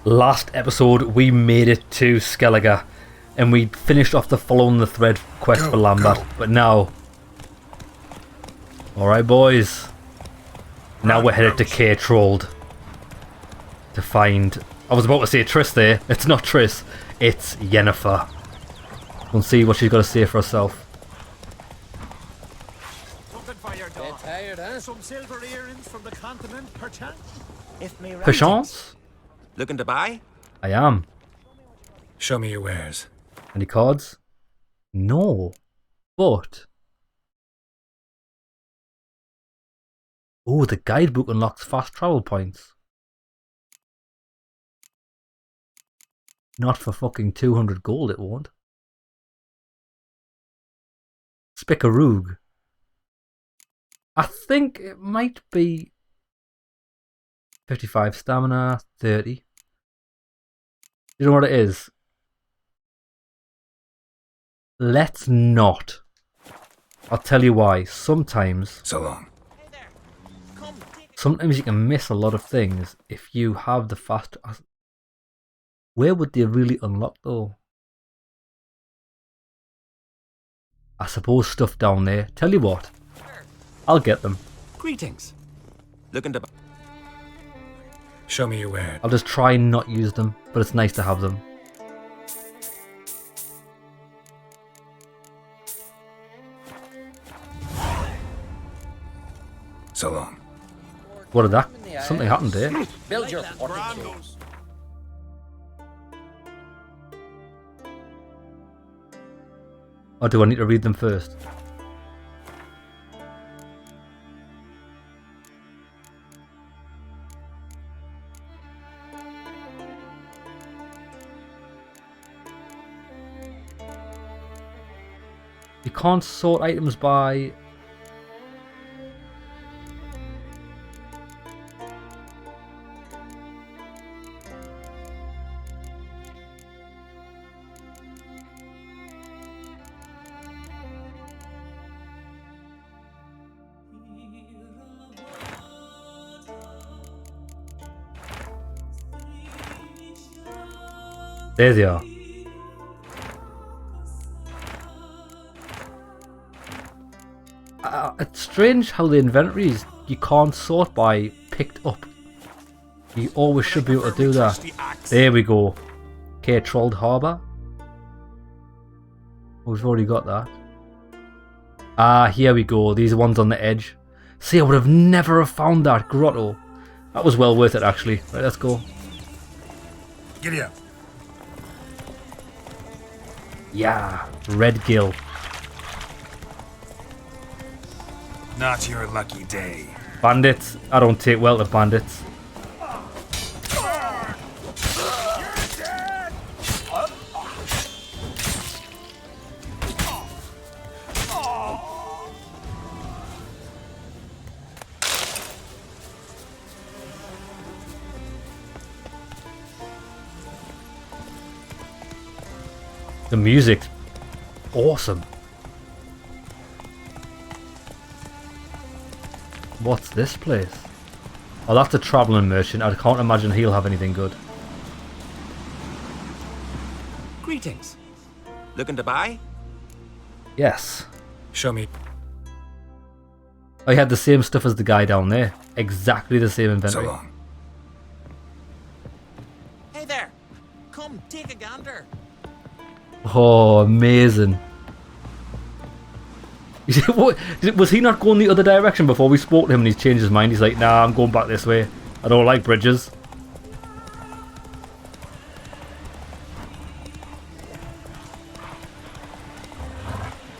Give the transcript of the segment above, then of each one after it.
Last episode, we made it to Skellige, and we finished off the following the thread quest for Lambert. But now, alright boys, now we're headed to Kaer Trolde to find, I was about to say Triss there, it's not Triss, it's Yennefer. We'll see what she's got to say for herself. Tired, huh? Some silver earrings from the continent, perchance? Perchance? Looking to buy? I am. Show me your wares. Any cards? No. But... oh, the guidebook unlocks fast travel points. Not for fucking 200 gold, it won't. Spickaroog. I think it might be 55 stamina, 30. You know what it is? Let's not. I'll tell you why. Sometimes So long. Sometimes you can miss a lot of things if you have the fast... where would they really unlock though? I suppose stuff down there. Tell you what, I'll get them. Greetings. Looking to buy? Show me your wares. I'll just try and not use them, but it's nice to have them. So long. What did that? Something happened there. Build your fortitude. Or do I need to read them first? You can't sort items by... there they are. It's strange how the inventories you can't sort by picked up. You always should be able to do that. There we go. Kaer Trolde Harbour. We've already got that. Ah, here we go. These are ones on the edge. See, I would have never have found that grotto. That was well worth it actually. Right, let's go. Giddy up. Yeah, Red Gill. Not your lucky day. Bandits. I don't take well to bandits. The music's awesome. What's this place? Oh, that's a travelling merchant. I can't imagine he'll have anything good. Greetings. Looking to buy? Yes. Show me. I had the same stuff as the guy down there. Exactly the same inventory. So long. Hey there. Come, take a gander. Oh, amazing. What, was he not going the other direction before we spoke to him and he's changed his mind? He's like, nah, I'm going back this way. I don't like bridges.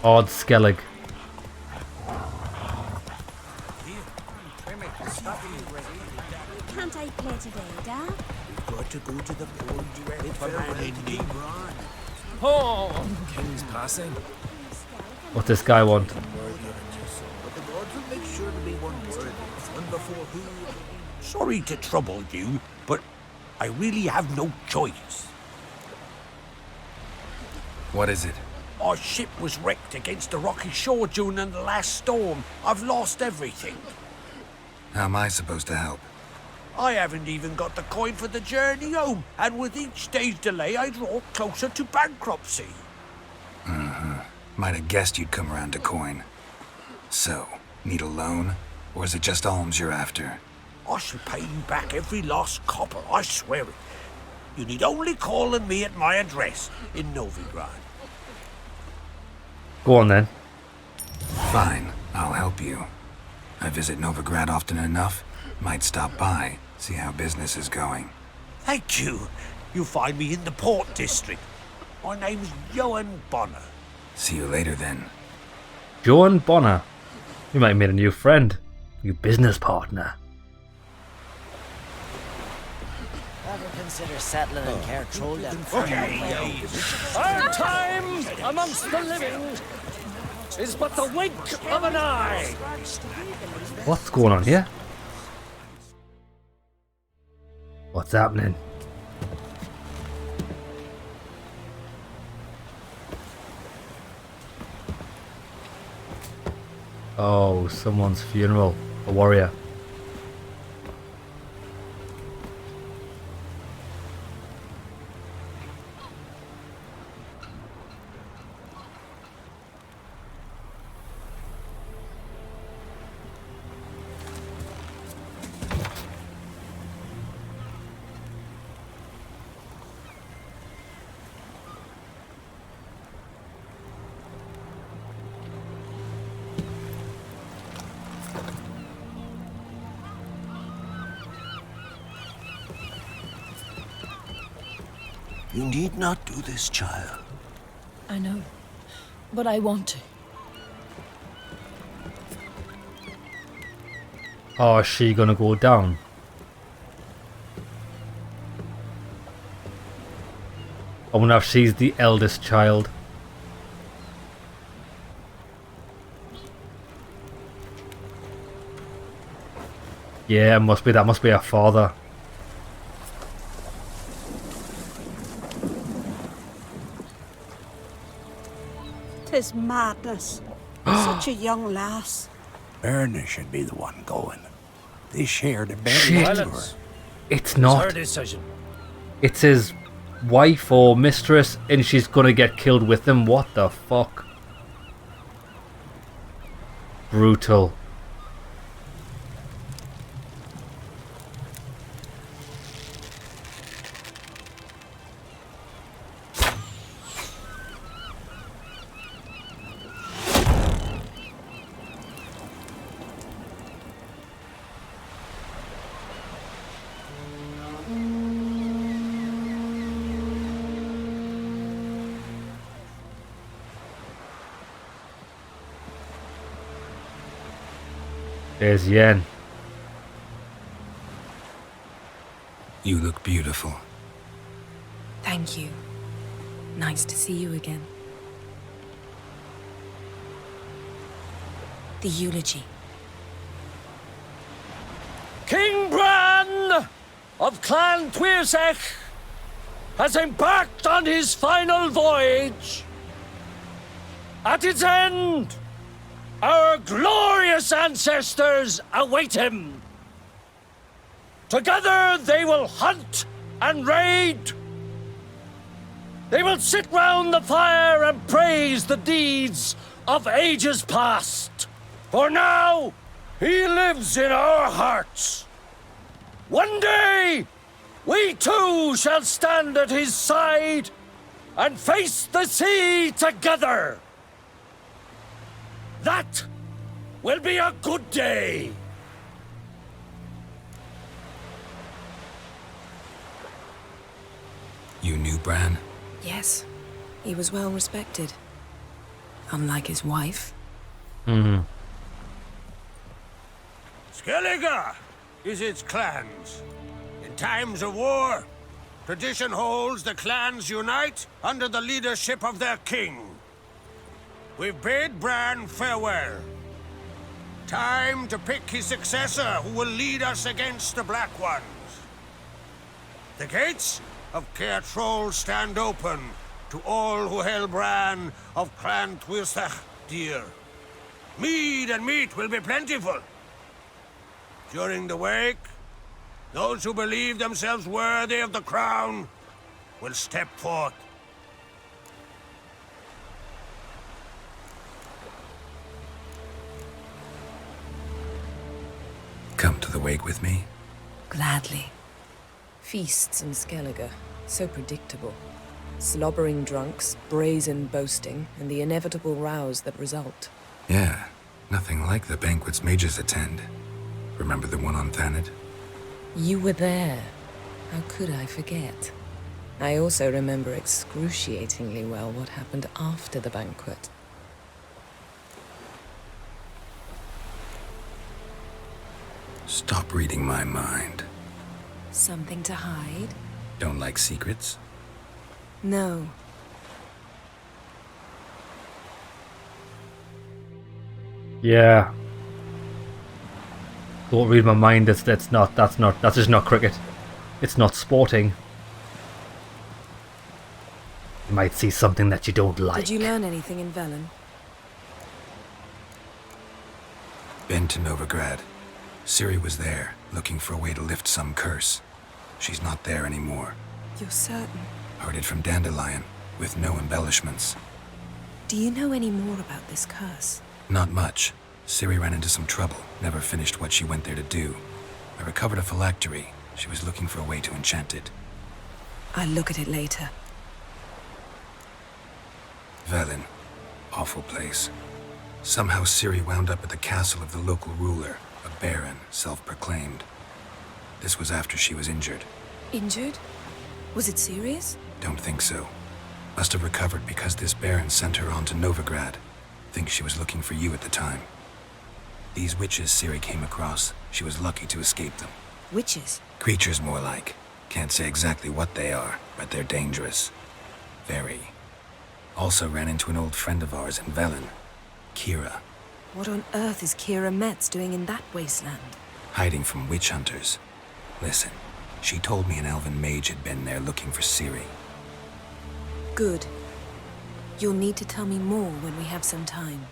Odd Skellig. Can't I play today, Dad? Got to go to the pond for Oh, King's passing. What's this guy want? But the gods will make sure to be one worthy. And before who? Sorry to trouble you, but I really have no choice. What is it? Our ship was wrecked against a rocky shore during the last storm. I've lost everything. How am I supposed to help? I haven't even got the coin for the journey home, and with each day's delay, I draw closer to bankruptcy. Might have guessed you'd come around to coin. So, need a loan? Or is it just alms you're after? I shall pay you back every last copper, I swear it. You need only call on me at my address in Novigrad. Go on then. Fine, I'll help you. I visit Novigrad often enough. Might stop by, see how business is going. Thank you. You'll find me in the Port District. My name's Johan Bonner. See you later then. Johan Bonner. You might have made a new friend. New business partner. Ever consider settling in Kaer Trolde? Our time amongst the living is but the wink of an eye. What's going on here? What's happening? Oh, someone's funeral. A warrior. You need not do this, child. I know, but I want to. Oh, is she gonna go down? I wonder if she's the eldest child. Yeah, it must be. That must be her father. Tis madness. Such a young lass. Erna should be the one going. They shared a bed Shit. with Silence. her. It's It's her not. decision. It's his wife or mistress, and she's gonna get killed with him. What the fuck? Brutal. There's Yen. You look beautiful. Thank you. Nice to see you again. The eulogy. King Bran of Clan Tuirsech has embarked on his final voyage. At its end, our glorious ancestors await him. Together they will hunt and raid. They will sit round the fire and praise the deeds of ages past. For now, he lives in our hearts. One day, we too shall stand at his side and face the sea together. That will be a good day. You knew Bran? Yes, he was well respected. Unlike his wife. Skellige is its clans. In times of war, tradition holds the clans unite under the leadership of their king. We've bid Bran farewell. Time to pick his successor who will lead us against the Black Ones. The gates of Kaer Trolde stand open to all who held Bran of Clan Tuirsech dear. Mead and meat will be plentiful. During the wake, Those who believe themselves worthy of the crown will step forth. Come to the wake with me? Gladly. Feasts in Skellige, so predictable. Slobbering drunks, brazen boasting, and the inevitable rows that result. Yeah, nothing like the banquets mages attend. Remember the one on Thanet? You were there. How could I forget? I also remember excruciatingly well what happened after the banquet. Stop reading my mind. Something to hide? Don't like secrets? No. Yeah. Don't read my mind. That's just not cricket. It's not sporting. You might see something that you don't like. Did you learn anything in Velen? Been to Novigrad. Ciri was there, looking for a way to lift some curse. She's not there anymore. You're certain? Heard it from Dandelion, with no embellishments. Do you know any more about this curse? Not much. Ciri ran into some trouble, never finished what she went there to do. I recovered a phylactery. She was looking for a way to enchant it. I'll look at it later. Velen. Awful place. Somehow Ciri wound up at the castle of the local ruler, a baron, self-proclaimed. This was after she was injured. Injured? Was it serious? Don't think so. Must have recovered because this baron sent her on to Novigrad. Think she was looking for you at the time. These witches Ciri came across, she was lucky to escape them. Witches? Creatures more like. Can't say exactly what they are, but they're dangerous. Very. Also ran into an old friend of ours in Velen, Kira. What on earth is Kira Metz doing in that wasteland? Hiding from witch hunters. Listen, she told me an elven mage had been there looking for Ciri. Good. You'll need to tell me more when we have some time.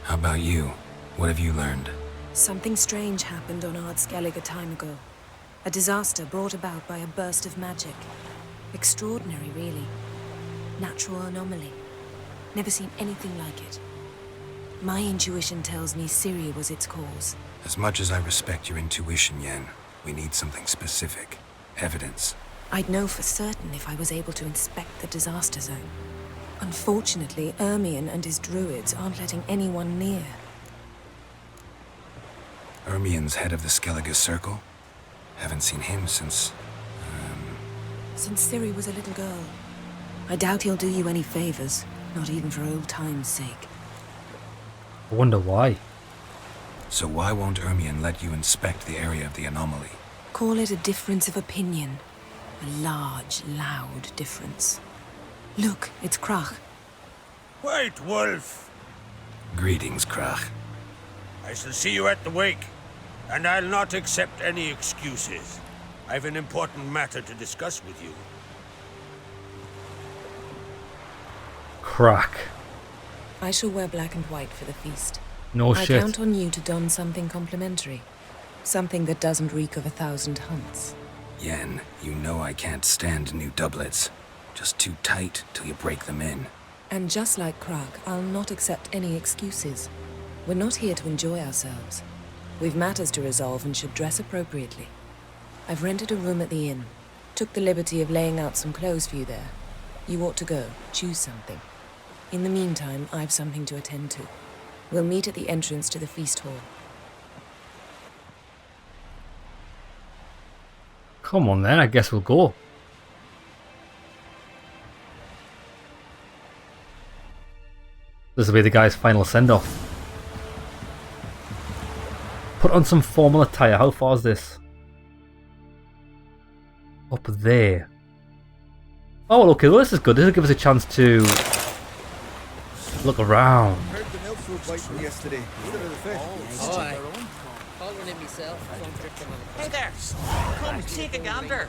How about you? What have you learned? Something strange happened on Ard Skellige a time ago. A disaster brought about by a burst of magic. Extraordinary, really. Natural anomaly. Never seen anything like it. My intuition tells me Ciri was its cause. As much as I respect your intuition, Yen, we need something specific. Evidence. I'd know for certain if I was able to inspect the disaster zone. Unfortunately, Ermion and his druids aren't letting anyone near. Ermion's head of the Skellige Circle? Haven't seen him since... Since Ciri was a little girl. I doubt he'll do you any favors, not even for old time's sake. I wonder why. So why won't Ermion let you inspect the area of the anomaly? Call it a difference of opinion. A large, loud difference. Look, it's Krach. White Wolf! Greetings, Krach. I shall see you at the wake, and I'll not accept any excuses. I've an important matter to discuss with you. Crack. I shall wear black and white for the feast. No I shit. count on you to don something complimentary. Something that doesn't reek of 1,000 hunts. Yen, you know I can't stand new doublets. Just too tight till you break them in. And just like Krag, I'll not accept any excuses. We're not here to enjoy ourselves. We've matters to resolve and should dress appropriately. I've rented a room at the inn. Took the liberty of laying out some clothes for you there. You ought to go. Choose something. In the meantime, I've something to attend to. We'll meet at the entrance to the feast hall. Come on then, I guess we'll go. This will be the guy's final send-off. Put on some formal attire. How far is this? Up there. Oh, okay, well this is good. This will give us a chance to look around. Heard the Nilfguard fighting yesterday. Look at the fish. Hey there! Come take a gander!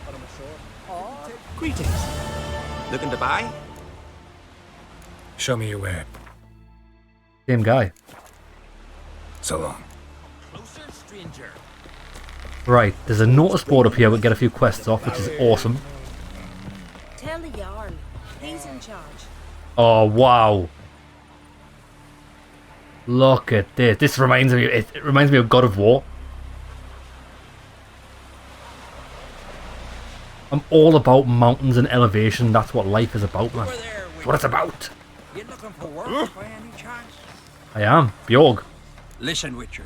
Greetings. Looking to buy? Show me your ware. Same guy. So long. Closer, stranger. Right, there's a notice board up here. We'll get a few quests off, which is awesome. Tell the Jarl. He's in charge. Oh, wow. Look at this. This reminds me, it reminds me of God of War. I'm all about mountains and elevation. That's what life is about, man. That's what it's about. You looking for work by any chance? I am. Bjorg. Listen, Witcher.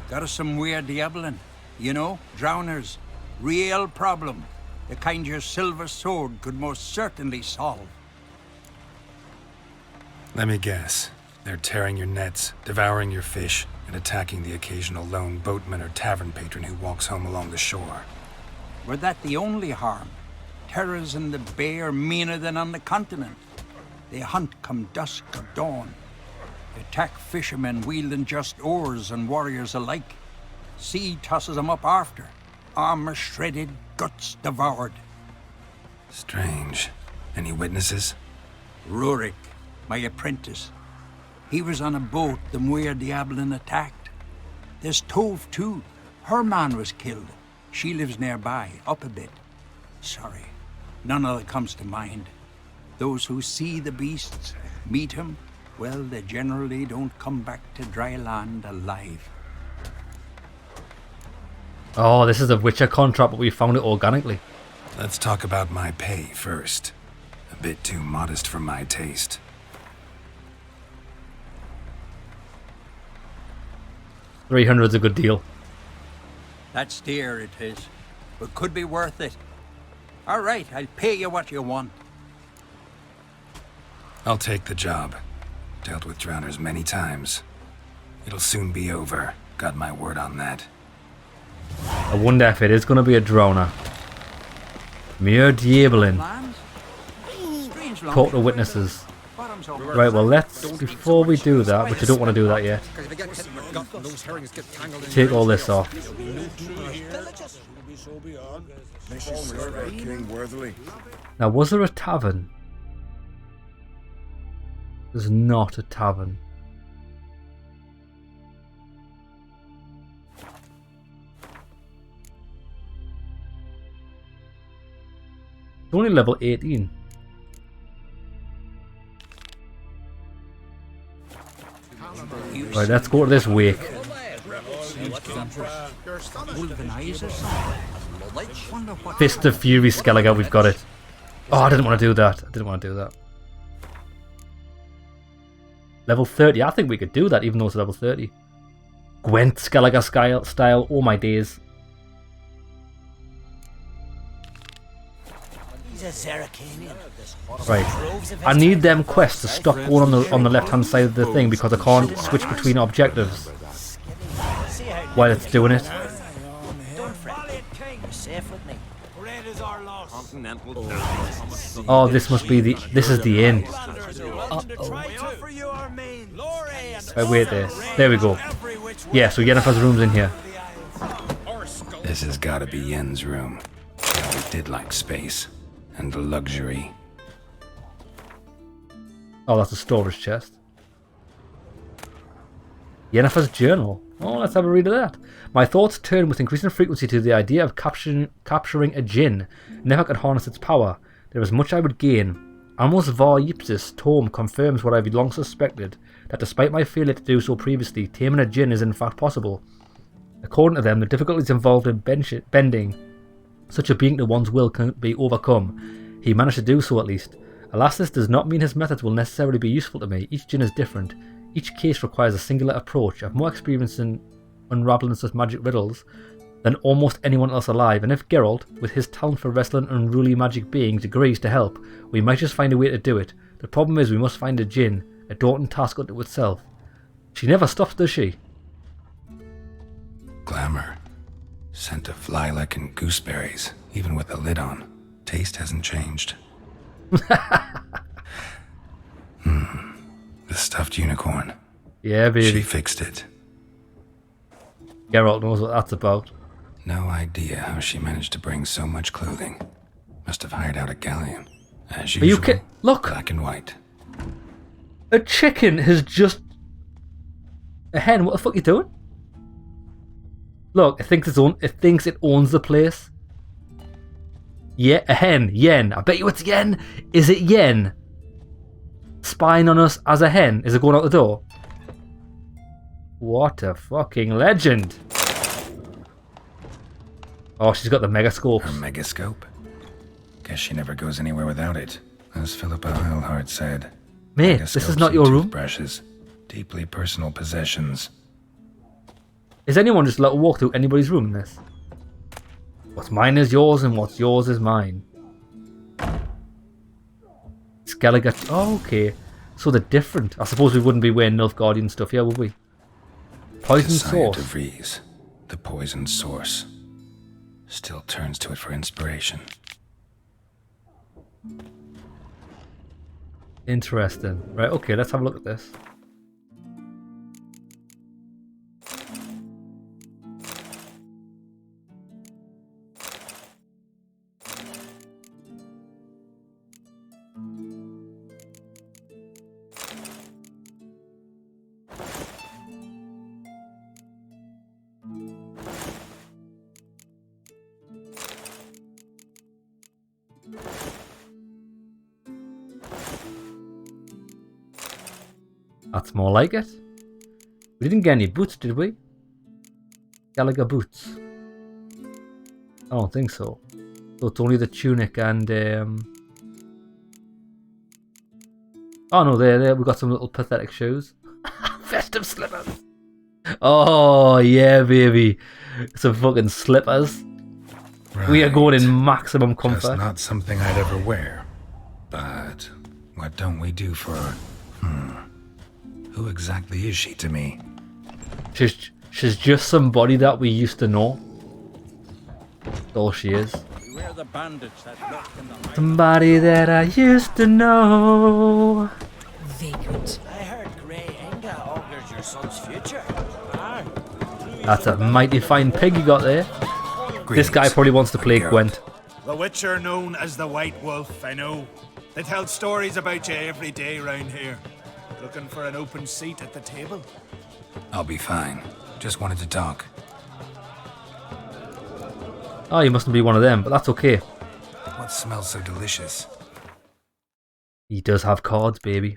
Got us some weird diabling. You know, drowners. Real problem. The kind your silver sword could most certainly solve. Let me guess. They're tearing your nets, devouring your fish, and attacking the occasional lone boatman or tavern patron who walks home along the shore. Were that the only harm? Terrors in the bay are meaner than on the continent. They hunt come dusk or dawn. They attack fishermen wielding just oars and warriors alike. Sea tosses them up after. Armor shredded, guts devoured. Strange. Any witnesses? Rurik, my apprentice. He was on a boat the Muir Diablin attacked. There's Tove too. Her man was killed. She lives nearby, up a bit. Sorry, none of it comes to mind. Those who see the beasts, meet him, well, they generally don't come back to dry land alive. Oh, this is a Witcher contract, but we found it organically. Let's talk about my pay first. A bit too modest for my taste. $300's a good deal. That's dear, it is, but could be worth it. All right, I'll pay you what you want. I'll take the job. Dealt with drowners many times. It'll soon be over. Got my word on that. I wonder if it is going to be a droner. Muir Diablin. Talk to witnesses. Right, well, let's, before we do that, which I don't want to do that yet, take all this off. Now, was there a tavern? There's not a tavern. It's only level 18. Right, let's go to this wake. Fist of Fury Skellige, we've got it. Oh, I didn't want to do that. I didn't want to do that. Level 30. I think we could do that even though it's level 30. Gwent Skellige style. Oh my days. He's a Zeracanian. Right. I need them quests to stop going on the left hand side of the thing because I can't switch between objectives while it's doing it. Don't fret. You're safe with me. Oh, this must be the. This is the inn. Right, wait there. There we go. Yeah, so Yennefer's room's in here. This has gotta be Yen's room. He always did like space. And luxury. Oh, that's a storage chest. Yennefer's journal. Oh, let's have a read of that. My thoughts turn with increasing frequency to the idea of capturing a djinn. Never could harness its power. There is much I would gain. Amos var Ypsis tome confirms what I've long suspected, that despite my failure to do so previously, taming a djinn is in fact possible. According to them, the difficulties involved in bending such a being to one's will can be overcome. He managed to do so at least. Alas, this does not mean his methods will necessarily be useful to me. Each djinn is different. Each case requires a singular approach. I have more experience in unraveling such magic riddles than almost anyone else alive, and if Geralt, with his talent for wrestling unruly magic beings, agrees to help, we might just find a way to do it. The problem is we must find a djinn, a daunting task unto itself. She never stops, does she? Glamour. Scent of lilac and gooseberries, even with the lid on. Taste hasn't changed. The stuffed unicorn. Yeah, baby. She fixed it. Geralt knows what that's about. No idea how she managed to bring so much clothing. Must have hired out a galleon. As usual, Are you look! Black and white. A chicken has just... A hen, what the fuck are you doing? Look, it thinks it owns the place. Yeah, a hen. Yen. I bet you it's Yen. Is it Yen? Spying on us as a hen? Is it going out the door? What a fucking legend. Oh, she's got the megascope. Her megascope? Guess she never goes anywhere without it. As Philippa Eilhart said. Mate, this is not your room. Brushes, deeply personal possessions. Is anyone just let walk through anybody's room in this? What's mine is yours and what's yours is mine. Skellige. Oh, okay. So they're different. I suppose we wouldn't be wearing Nilfgaardian stuff here, would we? Poison source. De Vries, the poison source. Still turns to it for inspiration. Interesting. Right, okay, let's have a look at this. That's more like it. We didn't get any boots, did we? Gallagher boots. I don't think so. So it's only the tunic and oh no, there we got some little pathetic shoes. Festive slippers. Oh yeah, baby. Some fucking slippers. Right. We are going in maximum comfort. Just not something I'd ever wear. But what don't we do for her? Who exactly is she to me? She's just somebody that we used to know. That's all she is. Beware the bandits that lurk in the Somebody that I used to know. Vagrant. I heard Grey Inga augurs your son's future. That's a mighty fine pig you got there. This guy probably wants to play Gwent. The Witcher known as the White Wolf, I know. They tell stories about you every day round here. Looking for an open seat at the table? I'll be fine. Just wanted to talk. Oh, you mustn't be one of them, but that's okay. What smells so delicious? He does have cards, baby.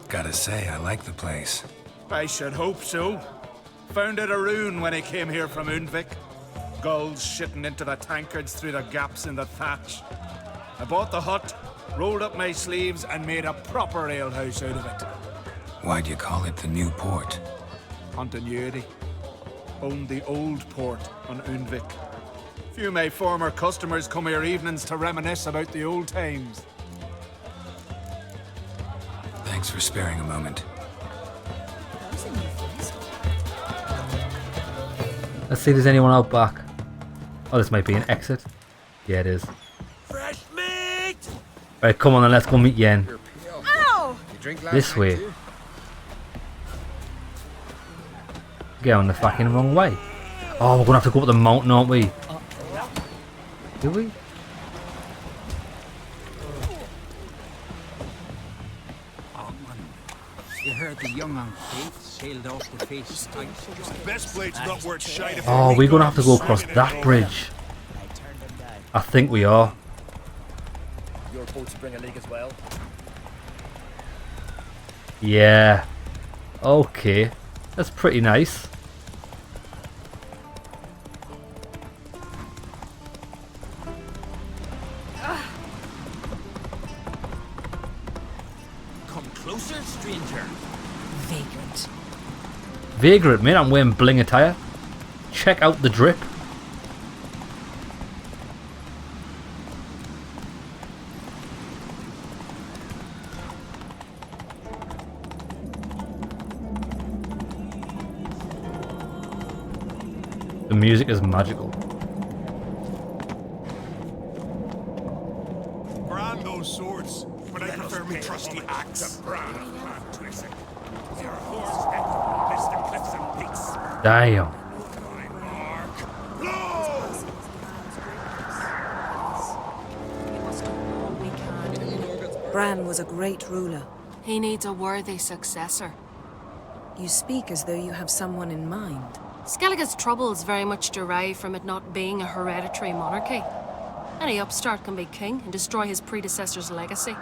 Gotta say, I like the place. I should hope so. Found it a ruin when I came here from Undvik. Gulls shitting into the tankards through the gaps in the thatch. I bought the hut, rolled up my sleeves, and made a proper alehouse out of it. Why'd you call it the New Port? Continuity. Owned the old port on Undvik. Few of my former customers come here evenings to reminisce about the old times. Thanks for sparing a moment. Let's see if there's anyone out back. Oh, this might be an exit. Yeah, it is. Fresh meat! Right, come on then, let's go meet Yen. Ow! This way. Going the fucking wrong way. Oh, we're gonna have to go up the mountain, aren't we? Do we? You heard the young on Kate sailed off the face of ice. Best blade's not worth shite if Oh, we're gonna have to go across that bridge. I think we are. Your boats bring a leak as well. Yeah. Okay. That's pretty nice. Come closer, stranger. Vagrant. Vagrant, mate, I'm wearing bling attire. Check out the drip. The music is magical. Brand those swords, but I prefer me trusty axe. Damn. Bran was a great ruler, He needs a worthy successor. You speak as though you have someone in mind. Skellige's troubles very much derive from it not being a hereditary monarchy. Any upstart can be king and destroy his predecessor's legacy.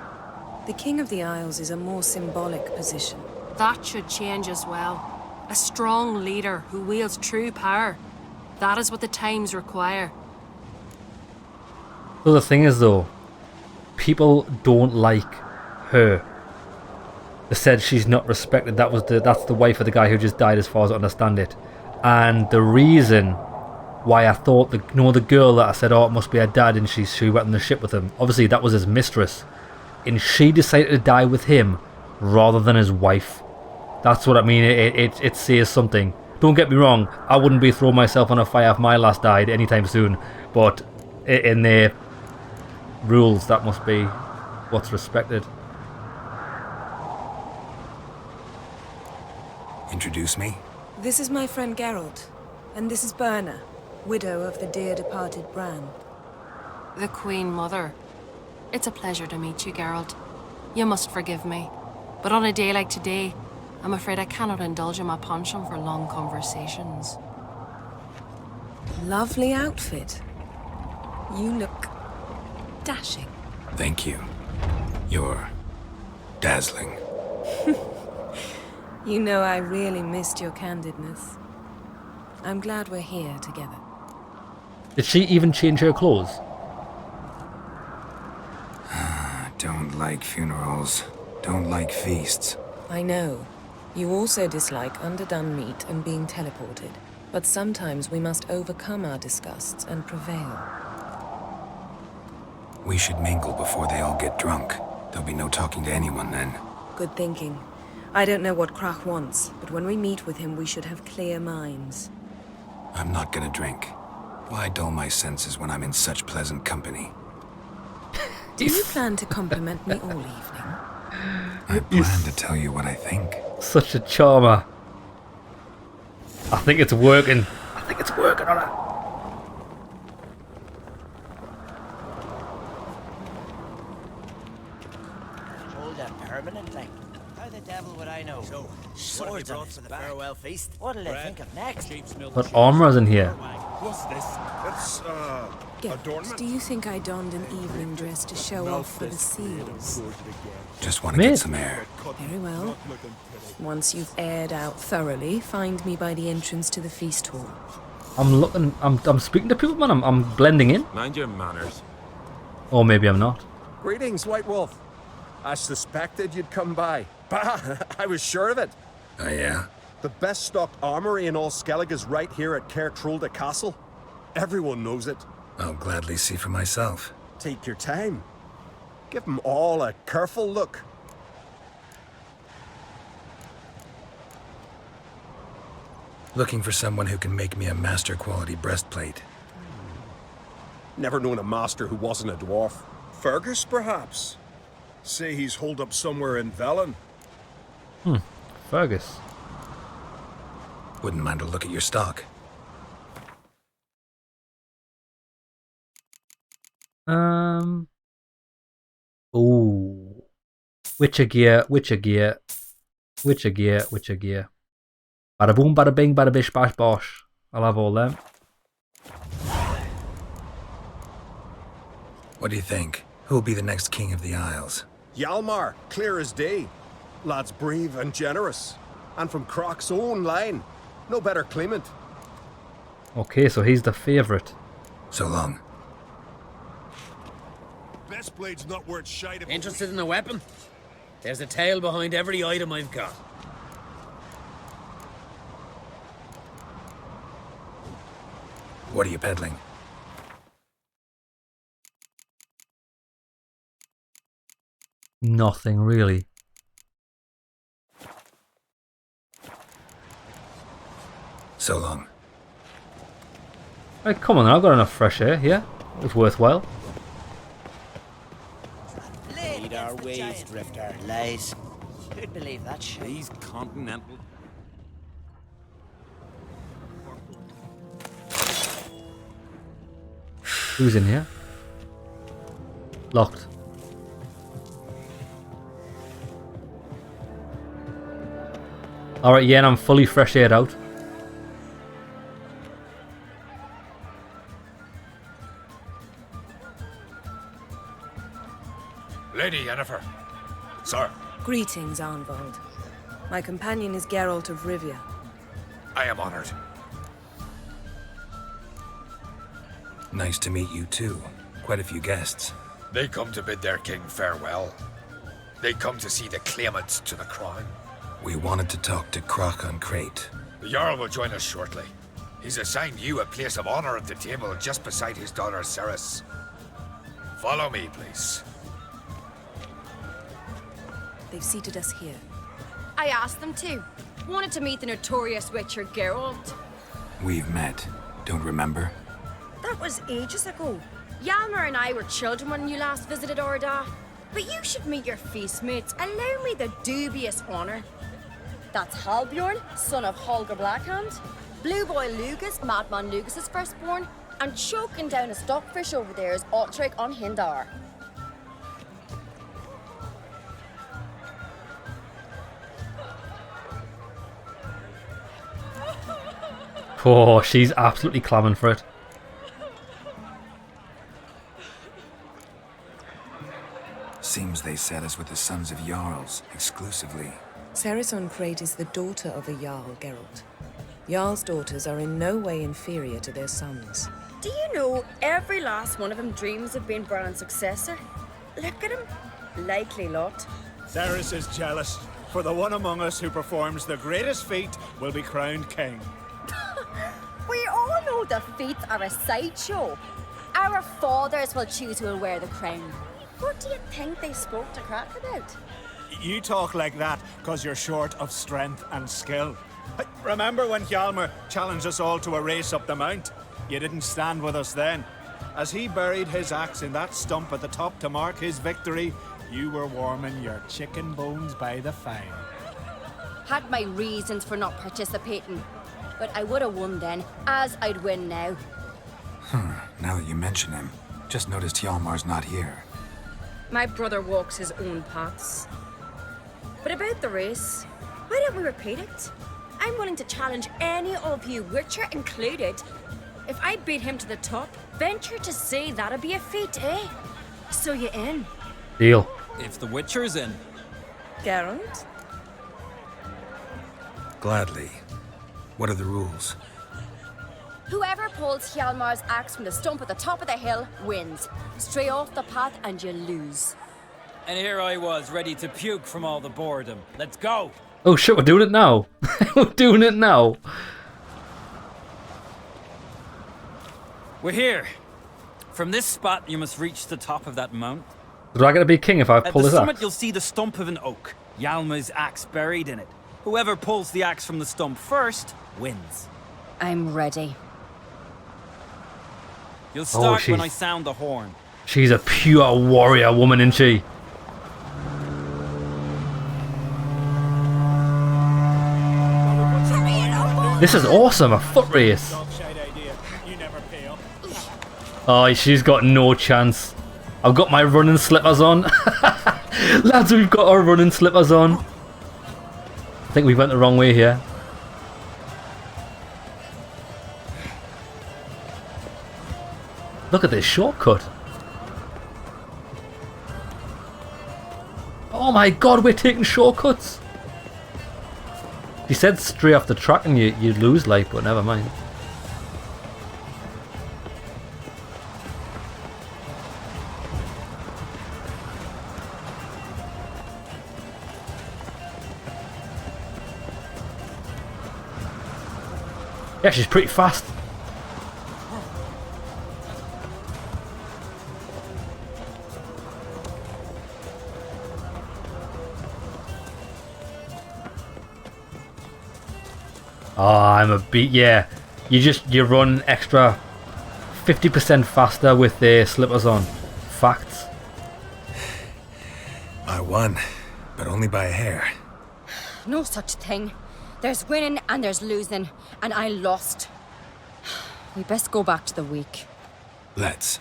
The King of the Isles is a more symbolic position. That should change as well. A strong leader who wields true power. That is what the times require. So the thing is though, people don't like her. They said she's not respected. That's the wife of the guy who just died, as far as I understand it. And the reason why I thought the girl that I said, oh, it must be her dad, and she went on the ship with him. Obviously that was his mistress, and she decided to die with him rather than his wife. That's what I mean. It says something. Don't get me wrong, I wouldn't be throwing myself on a fire if my last died anytime soon, but in their rules, that must be what's respected. Introduce me? This is my friend Geralt, and this is Berna, widow of the dear departed Bran. The Queen Mother. It's a pleasure to meet you, Geralt. You must forgive me, but on a day like today, I'm afraid I cannot indulge in my penchant for long conversations. Lovely outfit. You look dashing. Thank you. You're dazzling. You know, I really missed your candidness. I'm glad we're here together. Did she even change her clothes? Don't like funerals. Don't like feasts. I know. You also dislike underdone meat and being teleported. But sometimes we must overcome our disgusts and prevail. We should mingle before they all get drunk. There'll be no talking to anyone then. Good thinking. I don't know what Krach wants, but when we meet with him, we should have clear minds. I'm not gonna drink. Why dull my senses when I'm in such pleasant company? Do you plan to compliment me all evening? I plan to tell you what I think. Such a charmer. I think it's working. I think it's working on her. Hold that permanently. How the devil would I know? So, Swords brought on for his the back. farewell feast? What'll they think of next? But armor's in here. What's this? It's, Geralt, do you think I donned an evening dress to show off for the seals? Just want to get some air. Very well. Once you've aired out thoroughly, find me by the entrance to the feast hall. I'm speaking to people, man. I'm blending in. Mind your manners. Or maybe I'm not. Greetings, White Wolf. I suspected you'd come by. Bah, I was sure of it. Oh, yeah? The best stocked armory in all Skellige is right here at Kaer Trolde Castle. Everyone knows it. I'll gladly see for myself. Take your time. Give them all a careful look. Looking for someone who can make me a master quality breastplate. Never known a master who wasn't a dwarf. Fergus, perhaps? Say he's holed up somewhere in Velen. Fergus. Wouldn't mind a look at your stock. Ooh. Witcher gear, Witcher gear. Witcher gear, Witcher gear. Bada boom, bada bing, bada bish, bash, bosh. I'll have all them. What do you think? Who'll be the next king of the Isles? Hjalmar, clear as day. Lad's brave and generous. And from Croc's own line. No better claimant. Okay, so he's the favourite. So long. Best blade's not worth shite. Interested in a weapon? There's a tale behind every item I've got. What are you peddling? Nothing really. So long. Right, come on, I've got enough fresh air here. It's worthwhile. Lead our ways, Drifter. Lies. Who'd believe that shit? These continental... Who's in here? Locked. Alright, yeah, and I'm fully fresh aired out. Lady Yennefer. Sir. Greetings, Arnvald. My companion is Geralt of Rivia. I am honored. Nice to meet you too. Quite a few guests. They come to bid their king farewell. They come to see the claimants to the crown. We wanted to talk to Croc on Crate. The Jarl will join us shortly. He's assigned you a place of honor at the table just beside his daughter Ceres. Follow me, please. They've seated us here. I asked them to. Wanted to meet the notorious witcher Geralt. We've met. Don't remember? That was ages ago. Hjalmar and I were children when you last visited Orda. But you should meet your feast mates. Allow me the dubious honor. That's Halbjorn, son of Holger Blackhand. Blue Boy Lugus, Madman Lugus' firstborn. And choking down a stockfish over there is Otrek on Hindar. Oh, she's absolutely clamming for it. Seems they set us with the sons of Jarls, exclusively. Ceres on Crate is the daughter of a Jarl, Geralt. Jarl's daughters are in no way inferior to their sons. Do you know every last one of them dreams of being Bran's successor? Look at him. Likely lot. Ceres is jealous, for the one among us who performs the greatest feat will be crowned king. We all know the feats are a sideshow. Our fathers will choose who will wear the crown. What do you think they spoke to Crack about? You talk like that because you're short of strength and skill. Remember when Hjalmar challenged us all to a race up the mount? You didn't stand with us then. As he buried his axe in that stump at the top to mark his victory, you were warming your chicken bones by the fire. Had my reasons for not participating. But I would have won then, as I'd win now. Now that you mention him, just noticed Hjalmar's not here. My brother walks his own paths. But about the race, why don't we repeat it? I'm willing to challenge any of you, Witcher included. If I beat him to the top, venture to say that'd be a feat, eh? So you in? Deal. If the Witcher's in. Geralt? Gladly. What are the rules? Whoever pulls Hjalmar's axe from the stump at the top of the hill wins. Stray off the path and you lose. And here I was, ready to puke from all the boredom. Let's go! Oh shit, we're doing it now. We're doing it now. We're here. From this spot, you must reach the top of that mount. Do I get to be king if I pull this At the summit, axe? you'll see the stump of an oak. Hjalmar's axe buried in it. Whoever pulls the axe from the stump first wins. I'm ready. You'll start when she's- I sound the horn. She's a pure warrior woman, isn't she? This is awesome, a foot race. Oh, she's got no chance. I've got my running slippers on. Lads, we've got our running slippers on. I think we went the wrong way here. Look at this shortcut. Oh my god, we're taking shortcuts. He said straight off the track and you'd lose life, but never mind. Yeah, she's pretty fast. Oh, I'm a beat. Yeah, you run extra 50% faster with the slippers on. Facts. I won, but only by a hair. No such thing. There's winning and there's losing, and I lost. We best go back to the week. Let's.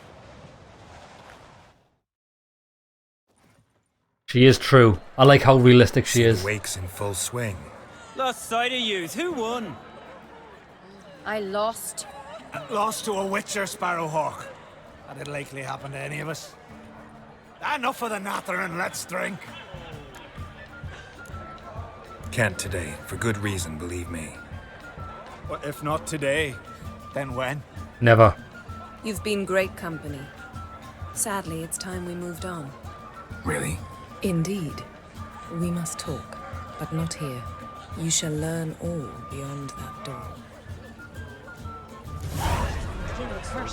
She is true. I like how realistic she is. The wake's in full swing. Lost sight of yous. Who won? I lost. Lost to a witcher, Sparrowhawk. That'd likely happen to any of us. Enough of the nattering, let's drink. Can't today, for good reason, believe me. Well, if not today, then when? Never. You've been great company. Sadly, it's time we moved on. Really? Indeed. We must talk, but not here. You shall learn all beyond that door.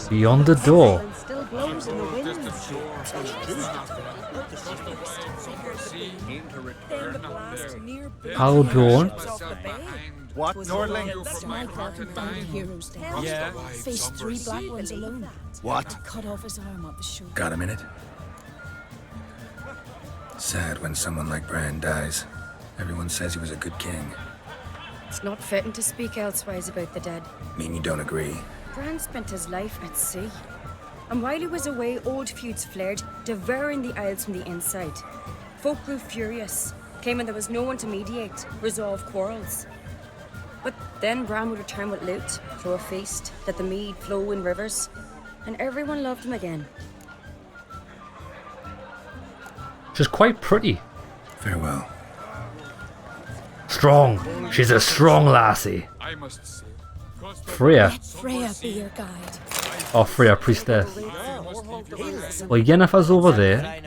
Beyond the door. Still blows in the wind. Haldorn. What, Nordling? Yeah. Faced 3 black ones alone. What? Cut off his arm at the shoulder. Got a minute? Sad when someone like Bran dies. Everyone says he was a good king. It's not fitting to speak elsewise about the dead. Mean you don't agree? Bran spent his life at sea. And while he was away, old feuds flared, devouring the Isles from the inside. Folk grew furious, claiming there was no one to mediate, resolve quarrels. But then Bran would return with loot, throw a feast, let the mead flow in rivers, and everyone loved him again. She's quite pretty. Farewell. Strong. She's a strong lassie. I must say. Freya. Let Freya be your guide. Oh, Freya, priestess. Well, Yennefer's over there.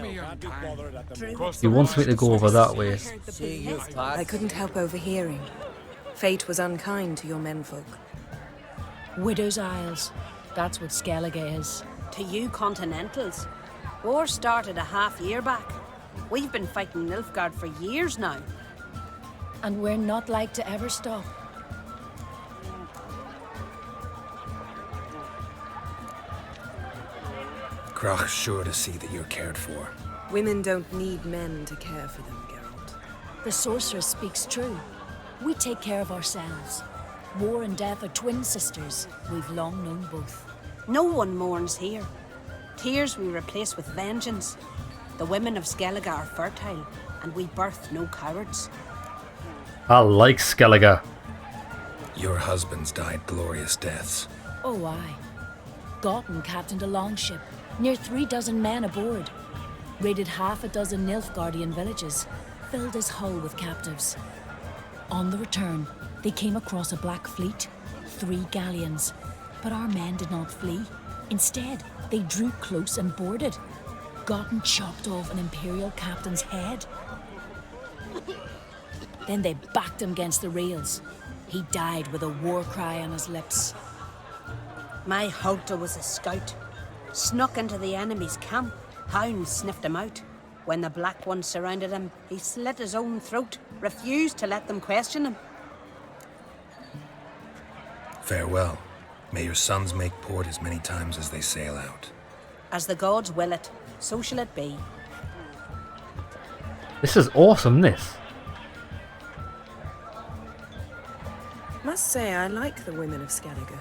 He wants me to go over that way. I couldn't help overhearing. Fate was unkind to your menfolk. Widow's Isles. That's what Skellige is. To you Continentals. War started a half-year back. We've been fighting Nilfgaard for years now. And we're not like to ever stop. Crach's sure to see that you're cared for. Women don't need men to care for them, Geralt. The sorceress speaks true. We take care of ourselves. War and death are twin sisters. We've long known both. No one mourns here. Tears we replace with vengeance. The women of Skellige are fertile, and we birth no cowards. I like Skellige. Your husbands died glorious deaths. Oh, aye. Gotten captained a longship, near 36 men aboard. Raided half a dozen Nilfgaardian villages, filled his hull with captives. On the return, they came across a black fleet, 3 galleons. But our men did not flee. Instead, they drew close and boarded. Gotten chopped off an Imperial captain's head. Then they backed him against the rails. He died with a war cry on his lips. My Hauta was a scout. Snuck into the enemy's camp. Hounds sniffed him out. When the Black Ones surrounded him, he slit his own throat, refused to let them question him. Farewell. May your sons make port as many times as they sail out. As the gods will it, so shall it be. This is awesome, this. Must say, I like the women of Skellige.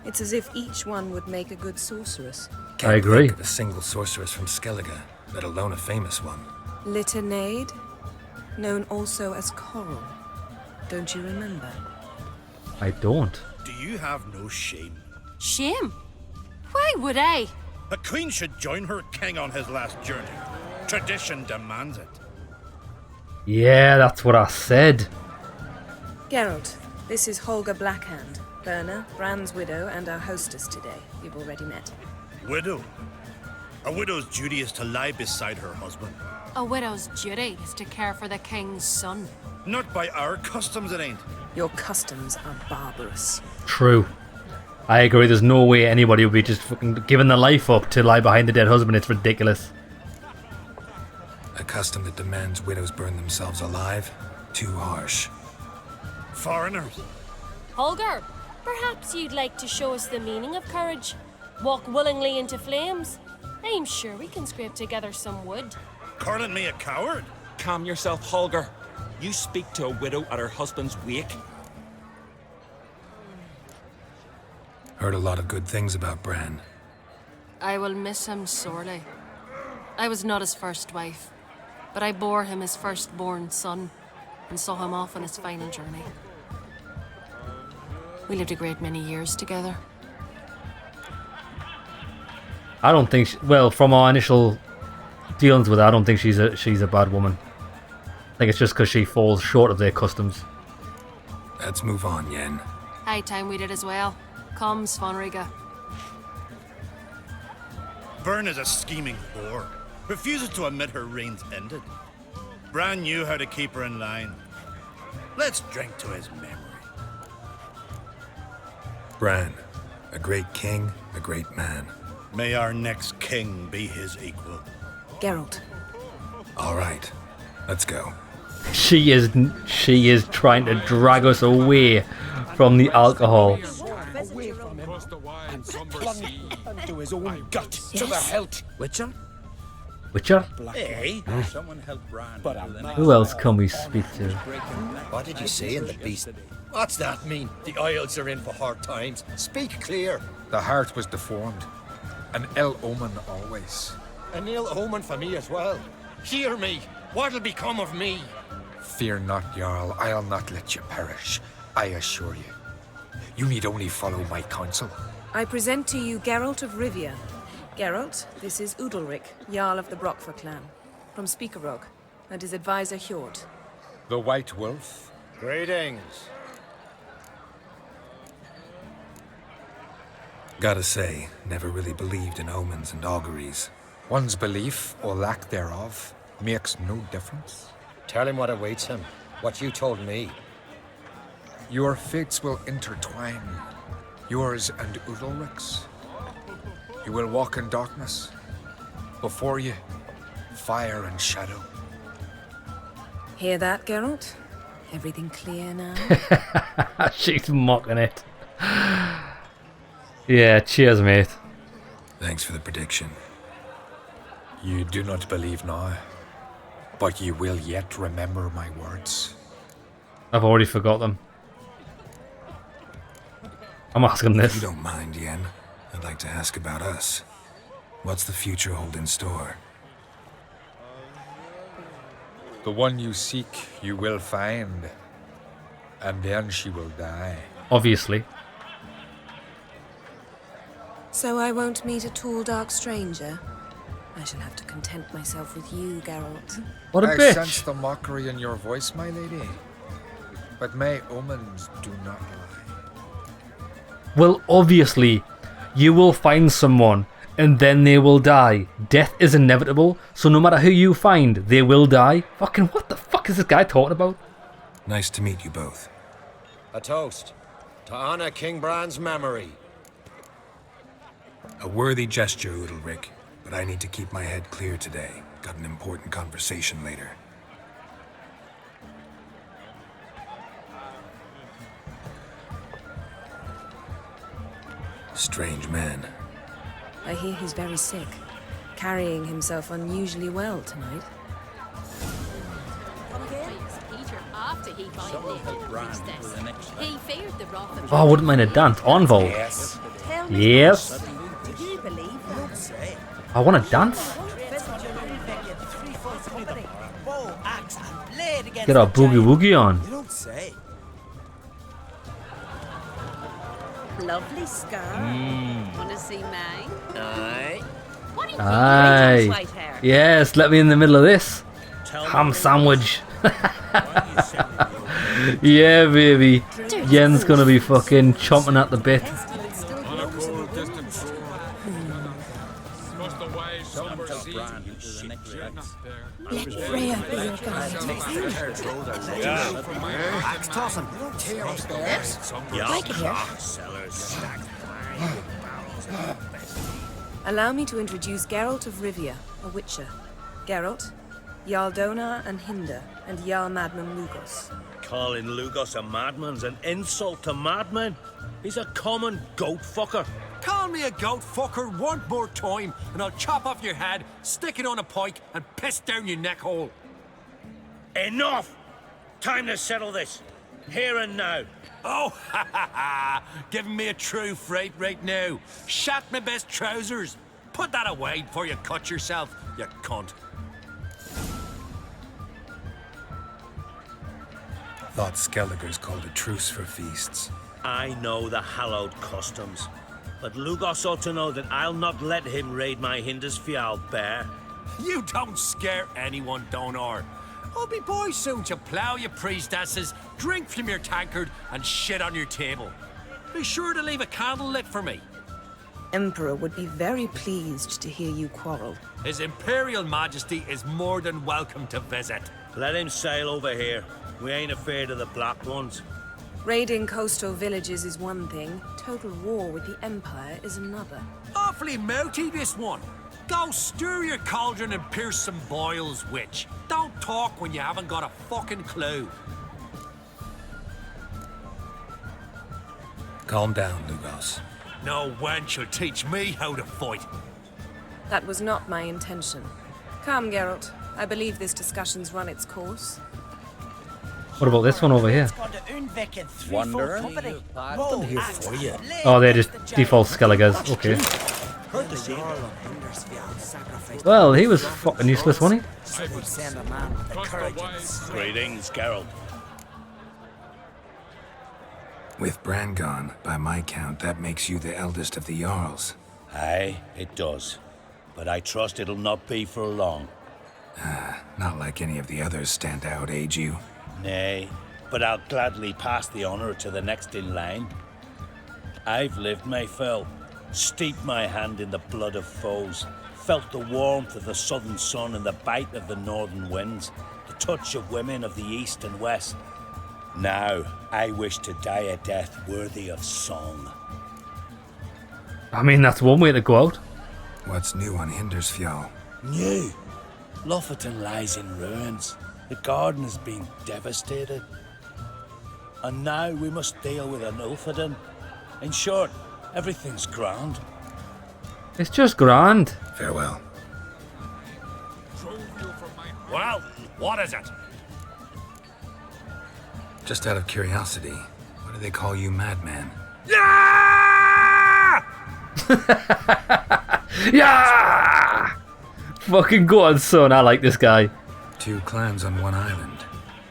It's as if each one would make a good sorceress. I agree. Think of a single sorceress from Skellige, let alone a famous one. Litternaid, known also as Coral. Don't you remember? I don't. Do you have no shame? Shame? Why would I? A queen should join her king on his last journey. Tradition demands it. Yeah, that's what I said. Geralt, this is Holger Blackhand, Berna, Bran's widow, and our hostess today. You've already met. Widow? A widow's duty is to lie beside her husband. A widow's duty is to care for the king's son. Not by our customs, it ain't. Your customs are barbarous. True. I agree, there's no way anybody would be just fucking giving their life up to lie behind the dead husband. It's ridiculous. A custom that demands widows burn themselves alive? Too harsh. Foreigners? Holger, perhaps you'd like to show us the meaning of courage? Walk willingly into flames? I'm sure we can scrape together some wood. Calling me a coward? Calm yourself, Holger. You speak to a widow at her husband's wake. Heard a lot of good things about Bran. I will miss him sorely. I was not his first wife, but I bore him his firstborn son. and saw him off on his final journey. We lived a great many years together. I don't think. Well, from our initial dealings with her, I don't think she's a bad woman. I think it's just because she falls short of their customs. Let's move on, Yen. High time we did as well. Come, Svanriga. Byrne is a scheming whore. Refuses to admit her reign's ended. Bran knew how to keep her in line. Let's drink to his memory. Bran, a great king, a great man. May our next king be his equal. Geralt. All right, let's go. She is trying to drag us away from the alcohol. Away from him and plunge into his own gut to the hilt. Witcher? Witcher? Hey, Someone help Bran. but Who else can we speak to? what did you say in the beast? What's that mean? The Isles are in for hard times. Speak clear. The heart was deformed. An ill omen always. An ill omen for me as well. Hear me. What'll become of me? Fear not, Jarl. I'll not let you perish. I assure you. You need only follow my counsel. I present to you Geralt of Rivia. Geralt, this is Udalric, Jarl of the Brockfer clan, from Speakerog, and his advisor Hjort. The White Wolf. Greetings. Gotta say, never really believed in omens and auguries. One's belief, or lack thereof, makes no difference. Tell him what awaits him. What you told me. Your fates will intertwine. Yours and Udalric's. You will walk in darkness. Before you, fire and shadow. Hear that, Geralt? Everything clear now? She's mocking it. Yeah, cheers, mate. Thanks for the prediction. You do not believe now, but you will yet remember my words. I've already forgot them. I'm asking If you this. don't mind, Yen, I'd like to ask about us. What's the future hold in store? The one you seek, you will find, and then she will die. Obviously. So I won't meet a tall, dark stranger? I shall have to content myself with you, Geralt. What a I bitch. sense the mockery in your voice, my lady. But my omens do not lie. Well, obviously, you will find someone, and then they will die. Death is inevitable, so no matter who you find, they will die. Fucking what the fuck is this guy talking about? Nice to meet you both. A toast to honor King Bran's memory. A worthy gesture, Udalric, but I need to keep my head clear today. Got an important conversation later. Strange man. I hear he's very sick, carrying himself unusually well tonight. Oh, I wouldn't mind a dance. Envol. Yes. Yes. I want to dance. Get our boogie woogie on. You don't say. Lovely scar. Wanna see mine? Aye. What do you Aye. white hair? Yes, let me in the middle of this. Ham sandwich. Yeah, baby. Yen's gonna be fucking chomping at the bit. Let Freya be your guide. Axe toss him. Tear upstairs. Like it here. Allow me to introduce Geralt of Rivia, a witcher. Geralt, Jarl Donar and Hinder, and Jarl Madman Lugos. Calling Lugos a madman's an insult to madmen. He's a common goat fucker. Call me a goat fucker one more time, and I'll chop off your head, stick it on a pike, and piss down your neck hole. Enough! Time to settle this. Here and now. Oh, ha ha ha! Giving me a true fright right now. Shat my best trousers. Put that away before you cut yourself, you cunt. Thought Skelligers called a truce for feasts. I know the hallowed customs, but Lugos ought to know that I'll not let him raid my Hindisfjall bear. You don't scare anyone, Donar. I'll be boys soon to plough your priestesses, drink from your tankard, and shit on your table. Be sure to leave a candle lit for me. Emperor would be very pleased to hear you quarrel. His Imperial Majesty is more than welcome to visit. Let him sail over here. We ain't afraid of the Black Ones. Raiding coastal villages is one thing. Total war with the Empire is another. Awfully mouty, this one. Go stir your cauldron and pierce some boils, witch. Don't talk when you haven't got a fucking clue. Calm down, Lugos. No wench will teach me how to fight. That was not my intention. Come, Geralt. I believe this discussion's run its course. What about this one over here? Wanderer? Oh, they're just default Skelligers. Okay. Well, he was fucking useless, wasn't he? Greetings, Geralt. With Bran gone, by my count, that makes you the eldest of the Jarls. Aye, it does. But I trust it'll not be for long. Not like any of the others stand out, age you? Nay, but I'll gladly pass the honour to the next in line. I've lived my fill, steeped my hand in the blood of foes, felt the warmth of the southern sun and the bite of the northern winds, the touch of women of the east and west. Now, I wish to die a death worthy of song. I mean, that's one way to go out. What's new on Hindisfjall? New? Lofferton lies in ruins. The garden has been devastated. And now we must deal with an Ulfheden. In short, everything's grand. It's just grand. Farewell. Well, what is it? Just out of curiosity, what do they call you, madman? Yeah! Yeah! Fucking go on, son. I like this guy. 2 clans on one island.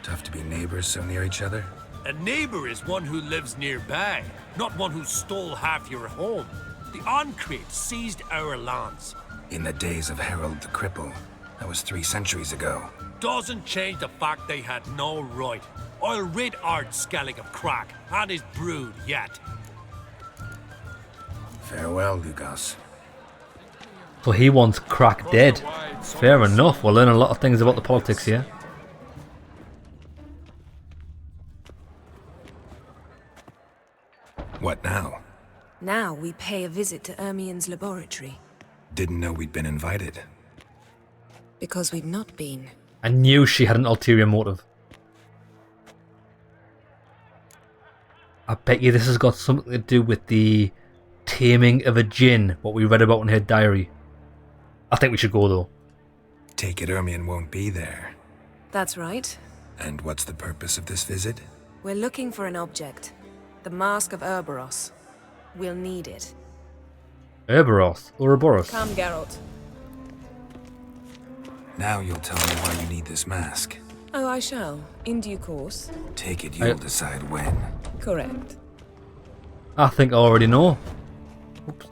Tough to be neighbors so near each other. A neighbour is one who lives nearby, not one who stole half your home. The Oncrate seized our lands. In the days of Harold the Cripple. That was 3 centuries ago. Doesn't change the fact they had no right. I'll rid Ard Skellig of Crack and his brood yet. Farewell, Lugos. So he wants Crack dead. Fair enough. We'll learn a lot of things about the politics here. What now? Now we pay a visit to Ermien's laboratory. Didn't know we'd been invited. Because we've not been. I knew she had an ulterior motive. I bet you this has got something to do with the taming of a djinn, what we read about in her diary. I think we should go though. Take it Ermien won't be there. That's right. And what's the purpose of this visit? We're looking for an object. The Mask of Ouroboros. We'll need it. Ouroboros. Come, Geralt. Now you'll tell me why you need this mask. Oh, I shall. In due course. Take it you'll decide when. Correct. I think I already know. Oops.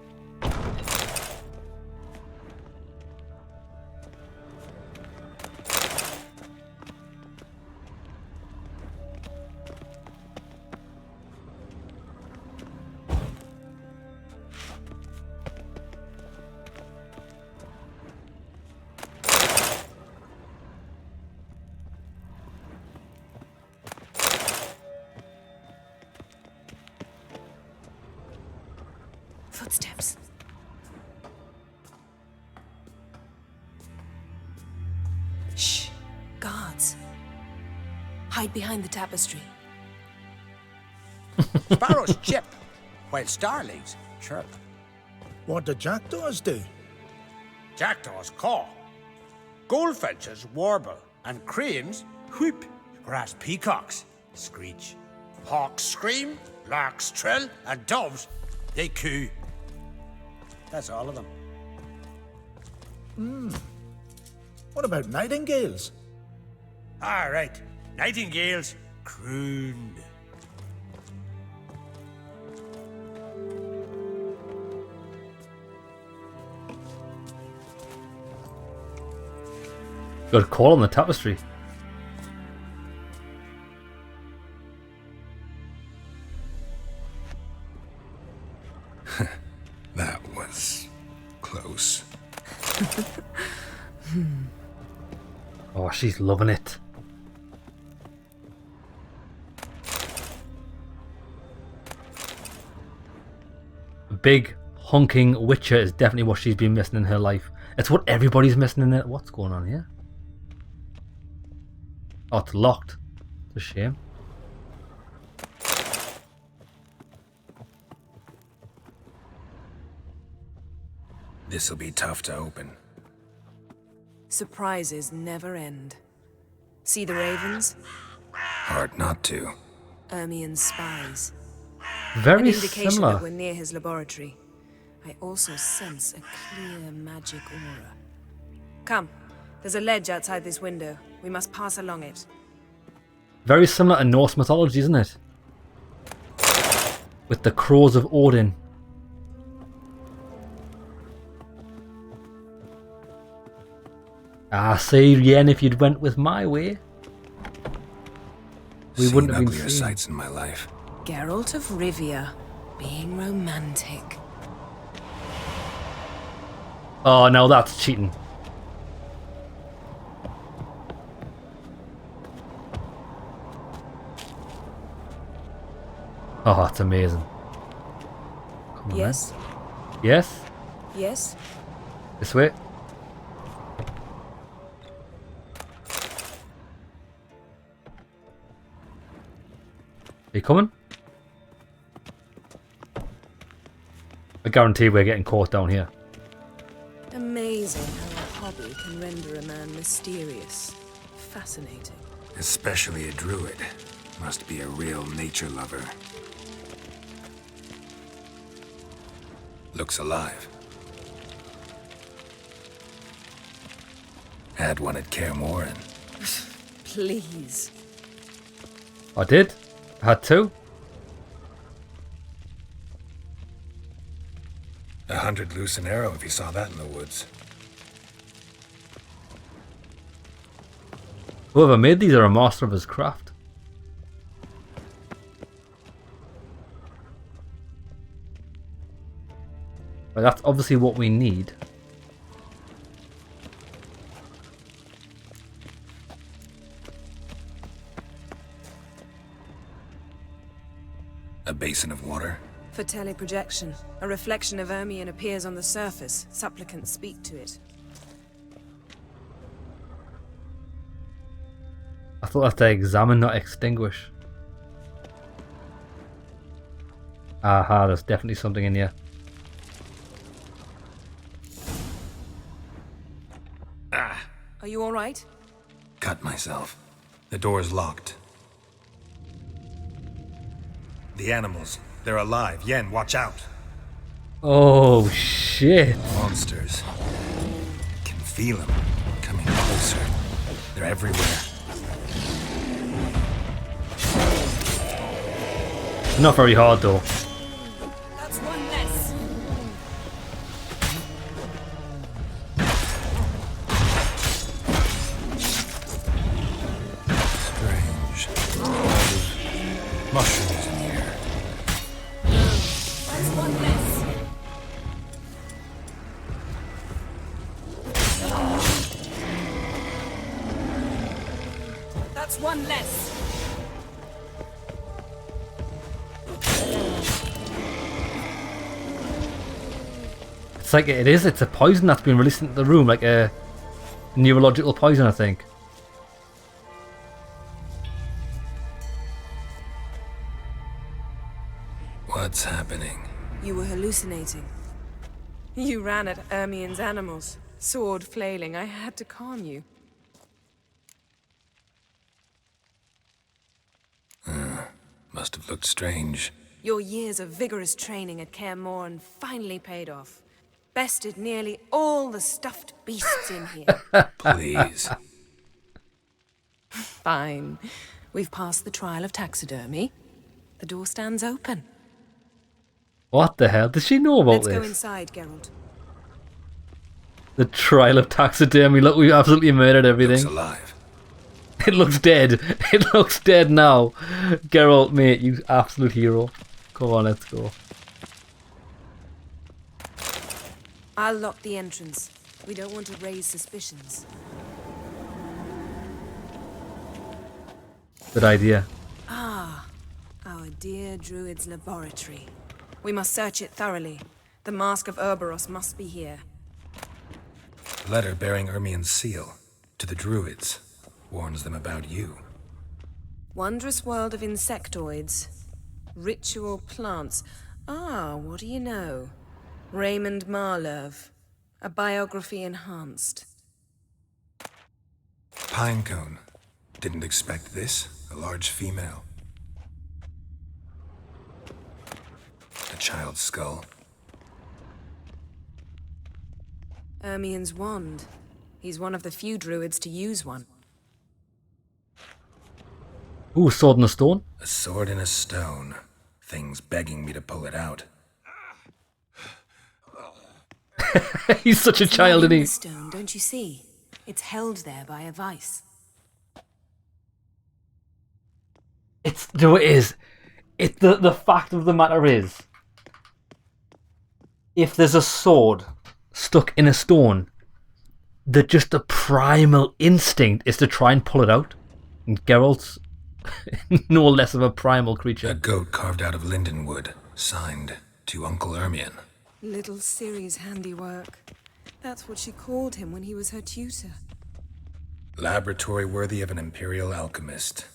Footsteps. Shh. Guards. Hide behind the tapestry. Sparrows chip, while starlings chirp. What do jackdaws do? Jackdaws caw. Goldfinches warble, and cranes whoop, whereas peacocks screech. Hawks scream, larks trill, and doves, they coo. That's all of them. What about nightingales? All right. Nightingales crooned. Got a call on the tapestry. That was close. Oh, she's loving it. A big honking witcher is definitely what she's been missing in her life. It's what everybody's missing in it. What's going on here? Oh, it's locked. It's a shame. This'll be tough to open. Surprises never end. See the ravens? Hard not to. Ermien's spies. Very An indication similar. that we're near his laboratory. I also sense a clear magic aura. Come, there's a ledge outside this window. We must pass along it. Very similar to Norse mythology, isn't it? With the crows of Odin. Ah, see, Yen, if you'd went with my way, we Seen wouldn't have been uglier seen. sights in my life. Geralt of Rivia, being romantic. Oh, no, that's cheating. Oh, that's amazing. Come on, Yes? then. Yes? Yes? This way? Are you coming? I guarantee we're getting caught down here. Amazing how a hobby can render a man mysterious. Fascinating. Especially a druid. Must be a real nature lover. Looks alive. Had one at Kaer Trolde. Please. I did. I had two. 100 loose an arrow if you saw that in the woods. Whoever made these are a master of his craft. But that's obviously what we need. A basin of water. For teleprojection, a reflection of Ermien appears on the surface. Supplicants speak to it. I thought that's to examine, not extinguish. Aha, there's definitely something in here. Are you all right? Cut myself. The door's locked. The animals. They're alive. Yen, watch out. Oh, shit. Monsters. Can feel them. Coming closer. They're everywhere. Not very hard though. That's one less. Strange. Mushrooms in the air. That's one less. That's one less. It's like it's a poison that's been released into the room, like a neurological poison, I think. What's happening? You were hallucinating. You ran at Ermien's animals, sword flailing. I had to calm you. Must have looked strange. Your years of vigorous training at Kaer Trolde finally paid off. Bested nearly all the stuffed beasts in here. Please. Fine. We've passed the trial of taxidermy. The door stands open. What the hell? Does she know about Let's this? go inside, Geralt. The trial of taxidermy. Look, we absolutely murdered everything. Looks alive. It looks dead. It looks dead now. Geralt, mate, you absolute hero. Come on, let's go. I'll lock the entrance. We don't want to raise suspicions. Good idea. Ah, our dear druid's laboratory. We must search it thoroughly. The Mask of Ouroboros must be here. Letter bearing Ermien's seal to the druids. Warns them about you. Wondrous world of insectoids. Ritual plants. Ah, what do you know? Raymond Marlove. A biography enhanced. Pinecone. Didn't expect this. A large female. A child's skull. Ermien's wand. He's one of the few druids to use one. Ooh, sword in a stone. A sword in a stone. Things begging me to pull it out. He's such a child, isn't he? Stone, don't you see? It's held there by a vice. No, it is. The fact of the matter is, if there's a sword stuck in a stone, just the primal instinct is to try and pull it out. And Geralt's no less of a primal creature. A goat carved out of lindenwood, signed to Uncle Ermien. Little Ciri's handiwork. That's what she called him when he was her tutor. Laboratory worthy of an imperial alchemist.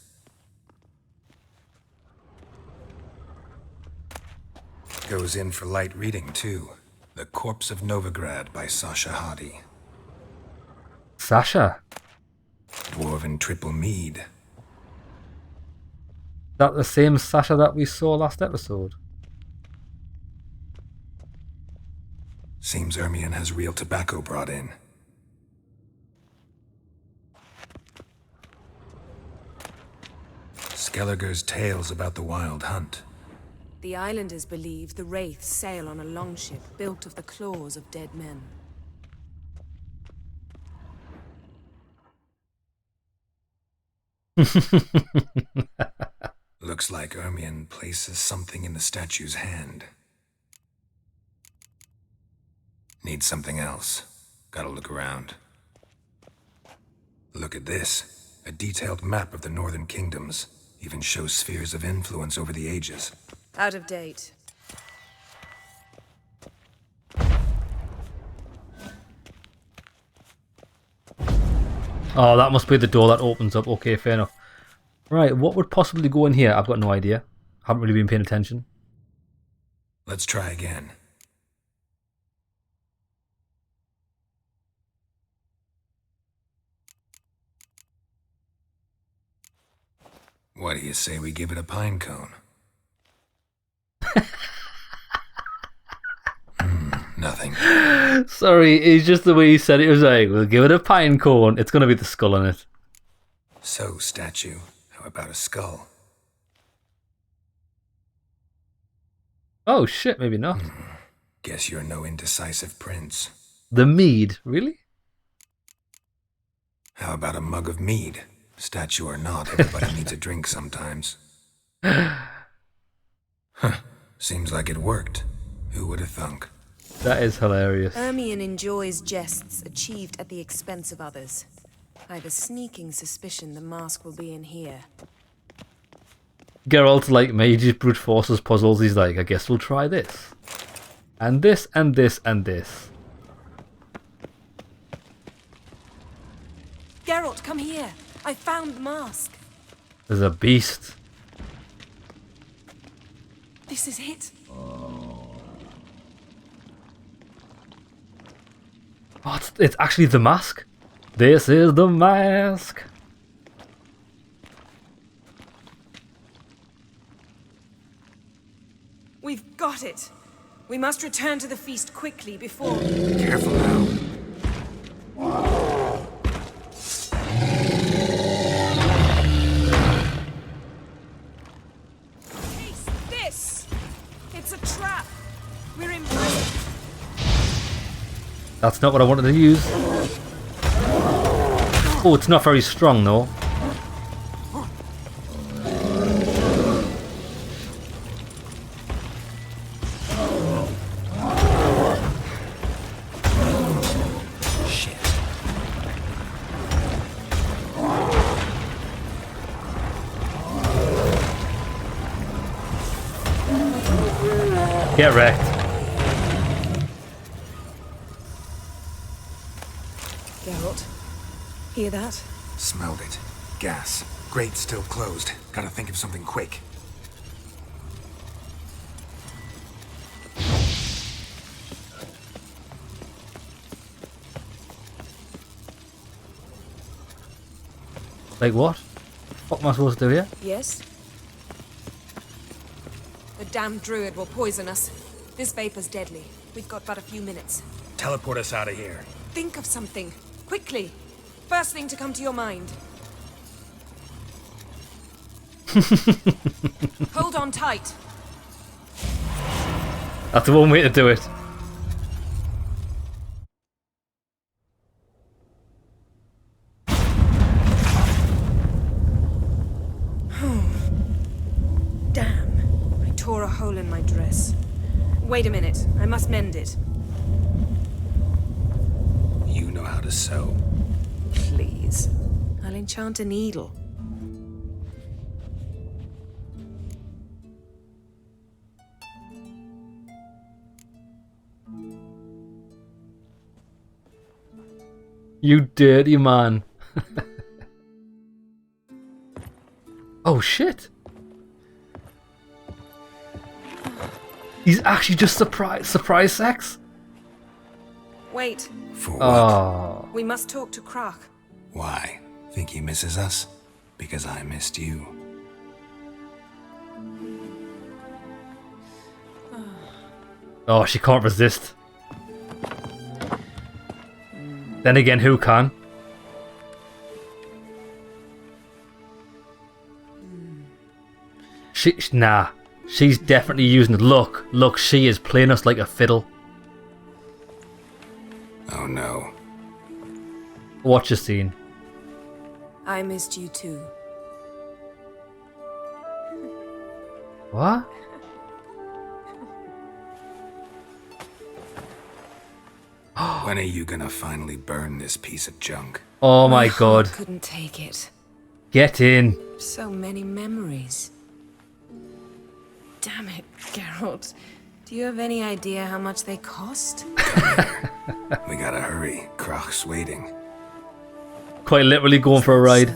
Goes in for light reading, too. The Corpse of Novigrad by Sasha Hadi. Sasha? Dwarven triple mead. That the same Sasha that we saw last episode? Seems Ermien has real tobacco brought in. Skelliger's tales about the wild hunt. The islanders believe the wraiths sail on a longship built of the claws of dead men. Looks like Ermien places something in the statue's hand. Need something else. Gotta look around. Look at this. A detailed map of the northern kingdoms. Even shows spheres of influence over the ages. Out of date. Oh, that must be the door that opens up. Okay, fair enough. Right, what would possibly go in here? I've got no idea. Haven't really been paying attention. Let's try again. What do you say we give it a pine cone? Nothing. Sorry, it's just the way he said it. It was like, we'll give it a pine cone. It's going to be the skull on it. So, statue, how about a skull? Oh shit, maybe not. Guess you're no indecisive prince. The mead, really? How about a mug of mead? Statue or not, everybody needs a drink sometimes. Huh, seems like it worked. Who would have thunk? That is hilarious. Ermien enjoys jests achieved at the expense of others. I have a sneaking suspicion the mask will be in here. Geralt's like me, he just brute forces puzzles. He's like, I guess we'll try this. And this, and this, and this. Geralt, come here. I found the mask. There's a beast. This is it. Oh, it's actually the mask. This is the mask. We've got it. We must return to the feast quickly before... Careful now. That's not what I wanted to use. Oh, it's not very strong though. Get wrecked. Geralt, hear that? Smelled it. Gas. Grate still closed. Gotta think of something quick. Like what? What am I supposed to do here? Yes? The damned druid will poison us. This vapor's deadly. We've got but a few minutes. Teleport us out of here. Think of something. Quickly. First thing to come to your mind. Hold on tight. That's the one way to do it. Damn. I tore a hole in my dress. Wait a minute. I must mend it. You know how to sew. Please. I'll enchant a needle. You dirty man. Oh shit. He's actually just surprise sex? Wait. For what? Oh. We must talk to Krak. Why? Think he misses us? Because I missed you. Oh, she can't resist. Then again, who can? Nah. She's definitely using it. Look, she is playing us like a fiddle. Oh no. Watch the scene. I missed you too. What? When are you gonna finally burn this piece of junk? Oh my god. Couldn't take it. Get in. So many memories. Damn it, Geralt. Do you have any idea how much they cost? We gotta hurry. Krach's waiting. Quite literally going for a ride.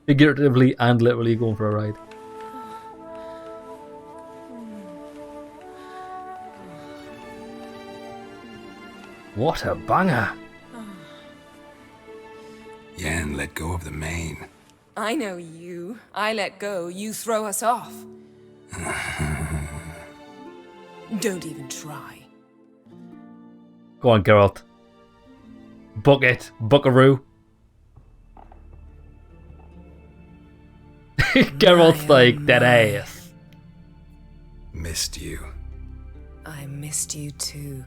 Figuratively and literally going for a ride. What a banger. Yen let go of the mane. I know you. I let go, you throw us off. Don't even try. Go on, Geralt. Book it. Buckaroo. Geralt's like, dead ass. Missed you. I missed you too.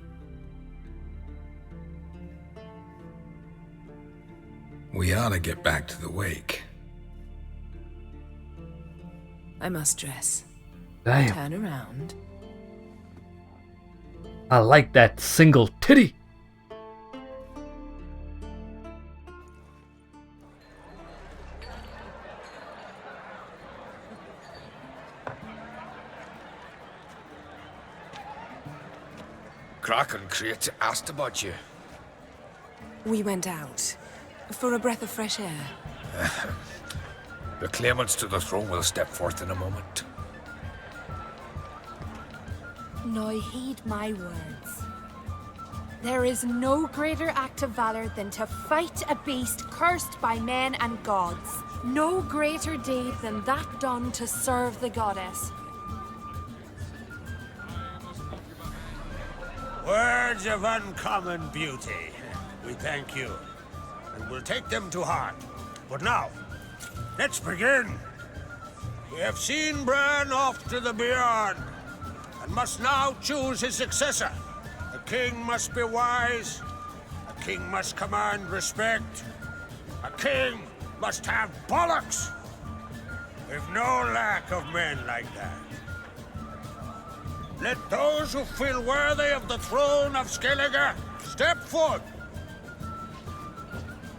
We ought to get back to the wake. I must dress. Damn. Turn around. I like that single titty. Kraken Crate asked about you. We went out. For a breath of fresh air. The claimants to the throne will step forth in a moment. Now heed my words. There is no greater act of valor than to fight a beast cursed by men and gods. No greater deed than that done to serve the goddess. Words of uncommon beauty. We thank you, and we'll take them to heart. But now, let's begin. We have seen Bran off to the beyond, and must now choose his successor. A king must be wise. A king must command respect. A king must have bollocks. We've no lack of men like that. Let those who feel worthy of the throne of Skellige step forth.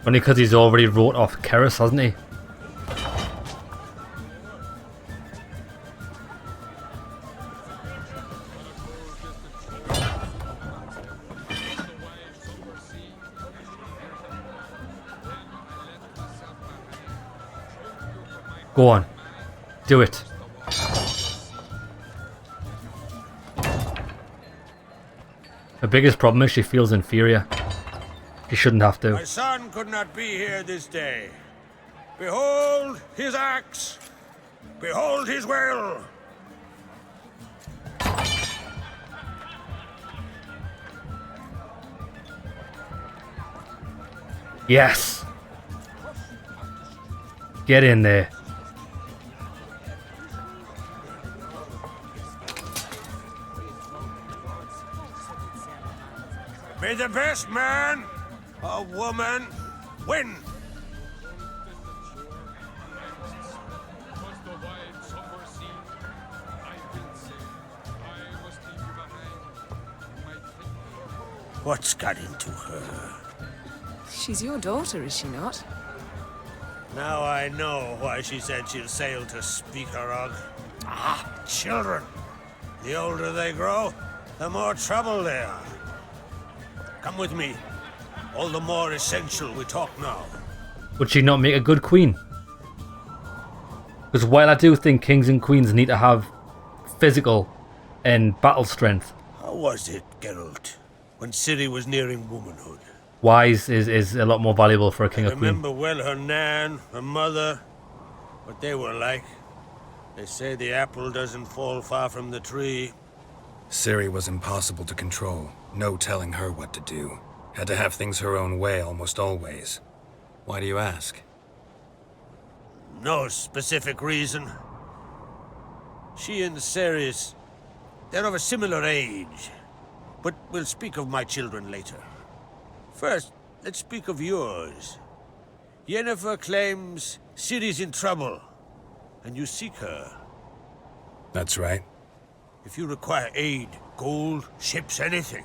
Only because he's already wrote off Keris, hasn't he? Go on. Do it. The biggest problem is she feels inferior. She shouldn't have to. My son could not be here this day. Behold his axe. Behold his will. Yes. Get in there. May the best man or woman win. What's got into her? She's your daughter, is she not? Now I know why she said she'll sail to Speakerog. Ah, children. The older they grow, the more trouble they are. Come with me. All the more essential we talk now. Would she not make a good queen? Because while I do think kings and queens need to have physical and battle strength, How was it, Geralt, when Ciri was nearing womanhood? wise is a lot more valuable for a king I or queen. remember well her nan, her mother, what they were like. They say the apple doesn't fall far from the tree. Ciri was impossible to control. No telling her what to do. Had to have things her own way almost always. Why do you ask? No specific reason. She and Ceres, they're of a similar age. But we'll speak of my children later. First, let's speak of yours. Yennefer claims Ciri's in trouble, and you seek her. That's right. If you require aid, gold, ships, anything,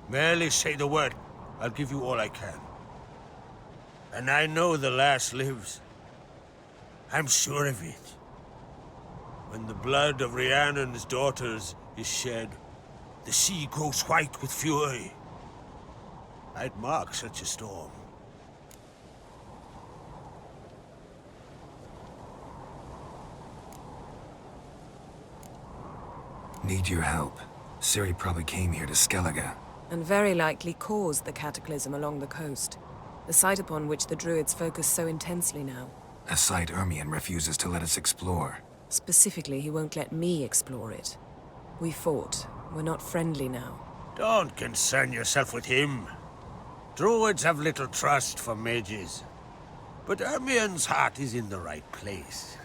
merely say the word. I'll give you all I can. And I know the lass lives. I'm sure of it. When the blood of Rhiannon's daughters is shed, the sea grows white with fury. I'd mark such a storm. Need your help. Ciri probably came here to Skellige. And very likely caused the cataclysm along the coast. The site upon which the druids focus so intensely now. A site Ermion refuses to let us explore. Specifically, he won't let me explore it. We fought. We're not friendly now. Don't concern yourself with him. Druids have little trust for mages. But Ermion's heart is in the right place.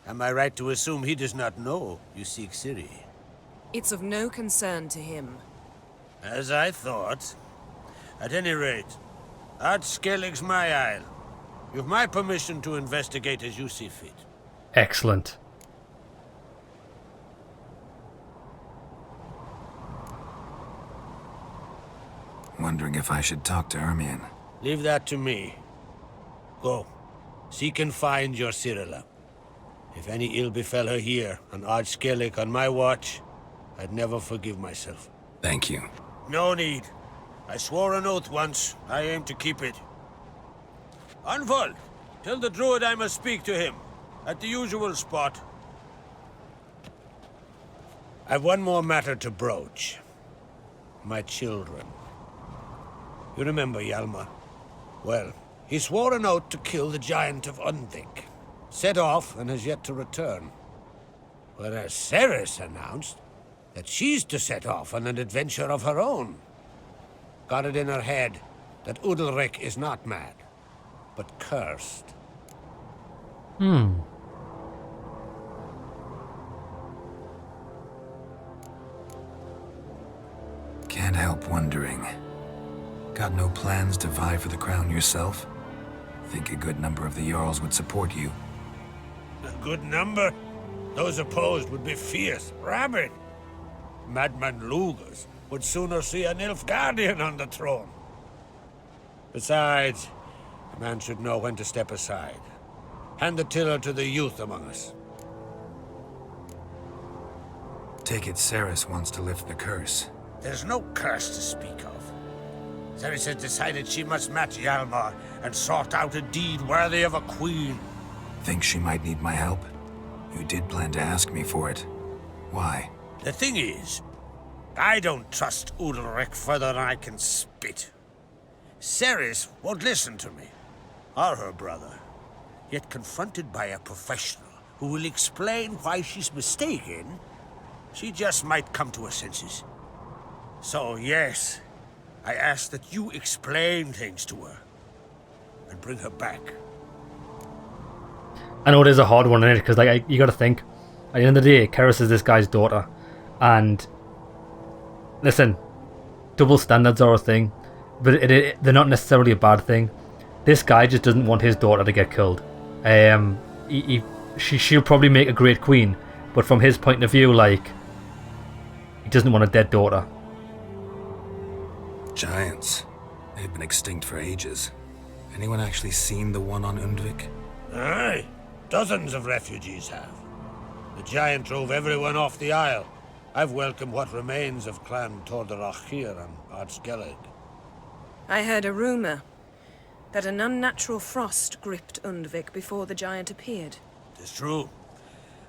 Am I right to assume he does not know you seek Ciri? It's of no concern to him. As I thought. At any rate, Ard Skellig's my isle. You've my permission to investigate as you see fit. Excellent. Wondering if I should talk to Ermion. Leave that to me. Go. Seek and find your Cyrilla. If any ill befell her here, on Ard Skellig on my watch, I'd never forgive myself. Thank you. No need. I swore an oath once. I aim to keep it. Anvald, tell the druid I must speak to him. At the usual spot. I've one more matter to broach. My children. You remember Hjalmar? Well, he swore an oath to kill the giant of Undvik. Set off and has yet to return. Whereas Ceres announced that she's to set off on an adventure of her own. Got it in her head that Udalric is not mad, but cursed. Can't help wondering. Got no plans to vie for the crown yourself? Think a good number of the Jarls would support you. A good number? Those opposed would be fierce, rabid. Madman Lugers would sooner see a Nilfgaardian on the throne. Besides, a man should know when to step aside. Hand the tiller to the youth among us. Take it Cerys wants to lift the curse. There's no curse to speak of. Cerys has decided she must match Hjalmar and sort out a deed worthy of a queen. Think she might need my help? You did plan to ask me for it. Why? The thing is, I don't trust Udalric further than I can spit. Cerys won't listen to me, or her brother. Yet confronted by a professional who will explain why she's mistaken, she just might come to her senses. So yes, I ask that you explain things to her and bring her back. I know it is a hard one, innit? Because like you got to think, at the end of the day, Cerys is this guy's daughter, and listen, double standards are a thing, but they're not necessarily a bad thing. This guy just doesn't want his daughter to get killed. She'll probably make a great queen, but from his point of view, like, he doesn't want a dead daughter. Giants. They've been extinct for ages. Anyone actually seen the one on Undvik? Aye, dozens of refugees have. The giant drove everyone off the Isle. I've welcomed what remains of Clan Tordarach here on Ardskellig. I heard a rumor that an unnatural frost gripped Undvik before the giant appeared. It's true.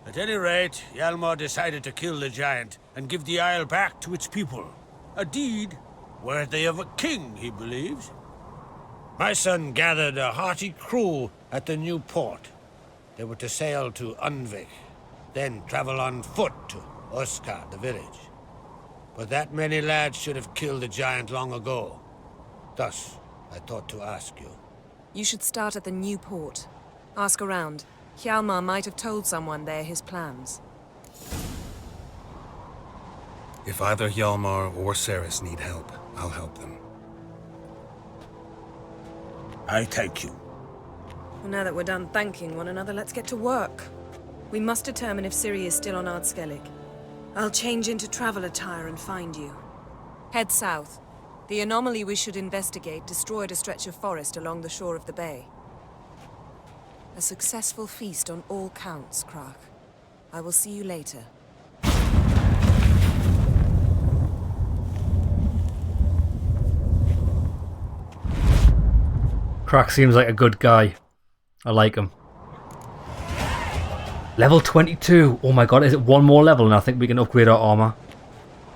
At any rate, Hjalmar decided to kill the giant and give the Isle back to its people. A deed worthy of a king, he believes. My son gathered a hearty crew at the new port. They were to sail to Undvik, then travel on foot to Uskar, the village. But that many lads should have killed the giant long ago. Thus, I thought to ask you. You should start at the new port. Ask around. Hjalmar might have told someone there his plans. If either Hjalmar or Cerys need help, I'll help them. I thank you. Well, now that we're done thanking one another, let's get to work. We must determine if Ciri is still on Ardskellig. I'll change into travel attire and find you. Head south. The anomaly we should investigate destroyed a stretch of forest along the shore of the bay. A successful feast on all counts, Krak. I will see you later. Krak seems like a good guy. I like him. Level 22. Oh my god, is it one more level and I think we can upgrade our armor?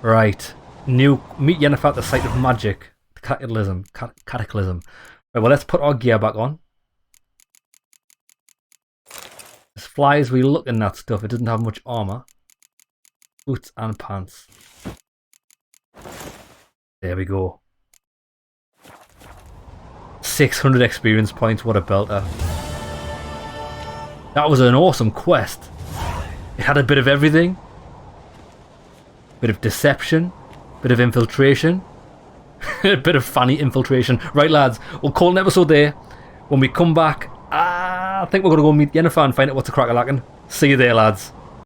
Right. Meet Yennefer at the site of magic. Cataclysm. Right, well, let's put our gear back on. As fly as we look in that stuff, it doesn't have much armor. Boots and pants. There we go. 600 experience points, what a belter. That was an awesome quest. It had a bit of everything. Bit of deception. Bit of infiltration. A bit of funny infiltration. Right, lads, we'll call an episode there. When we come back, I think we're going to go meet Yennefer and find out what's a crack-a-lackin'. See you there, lads.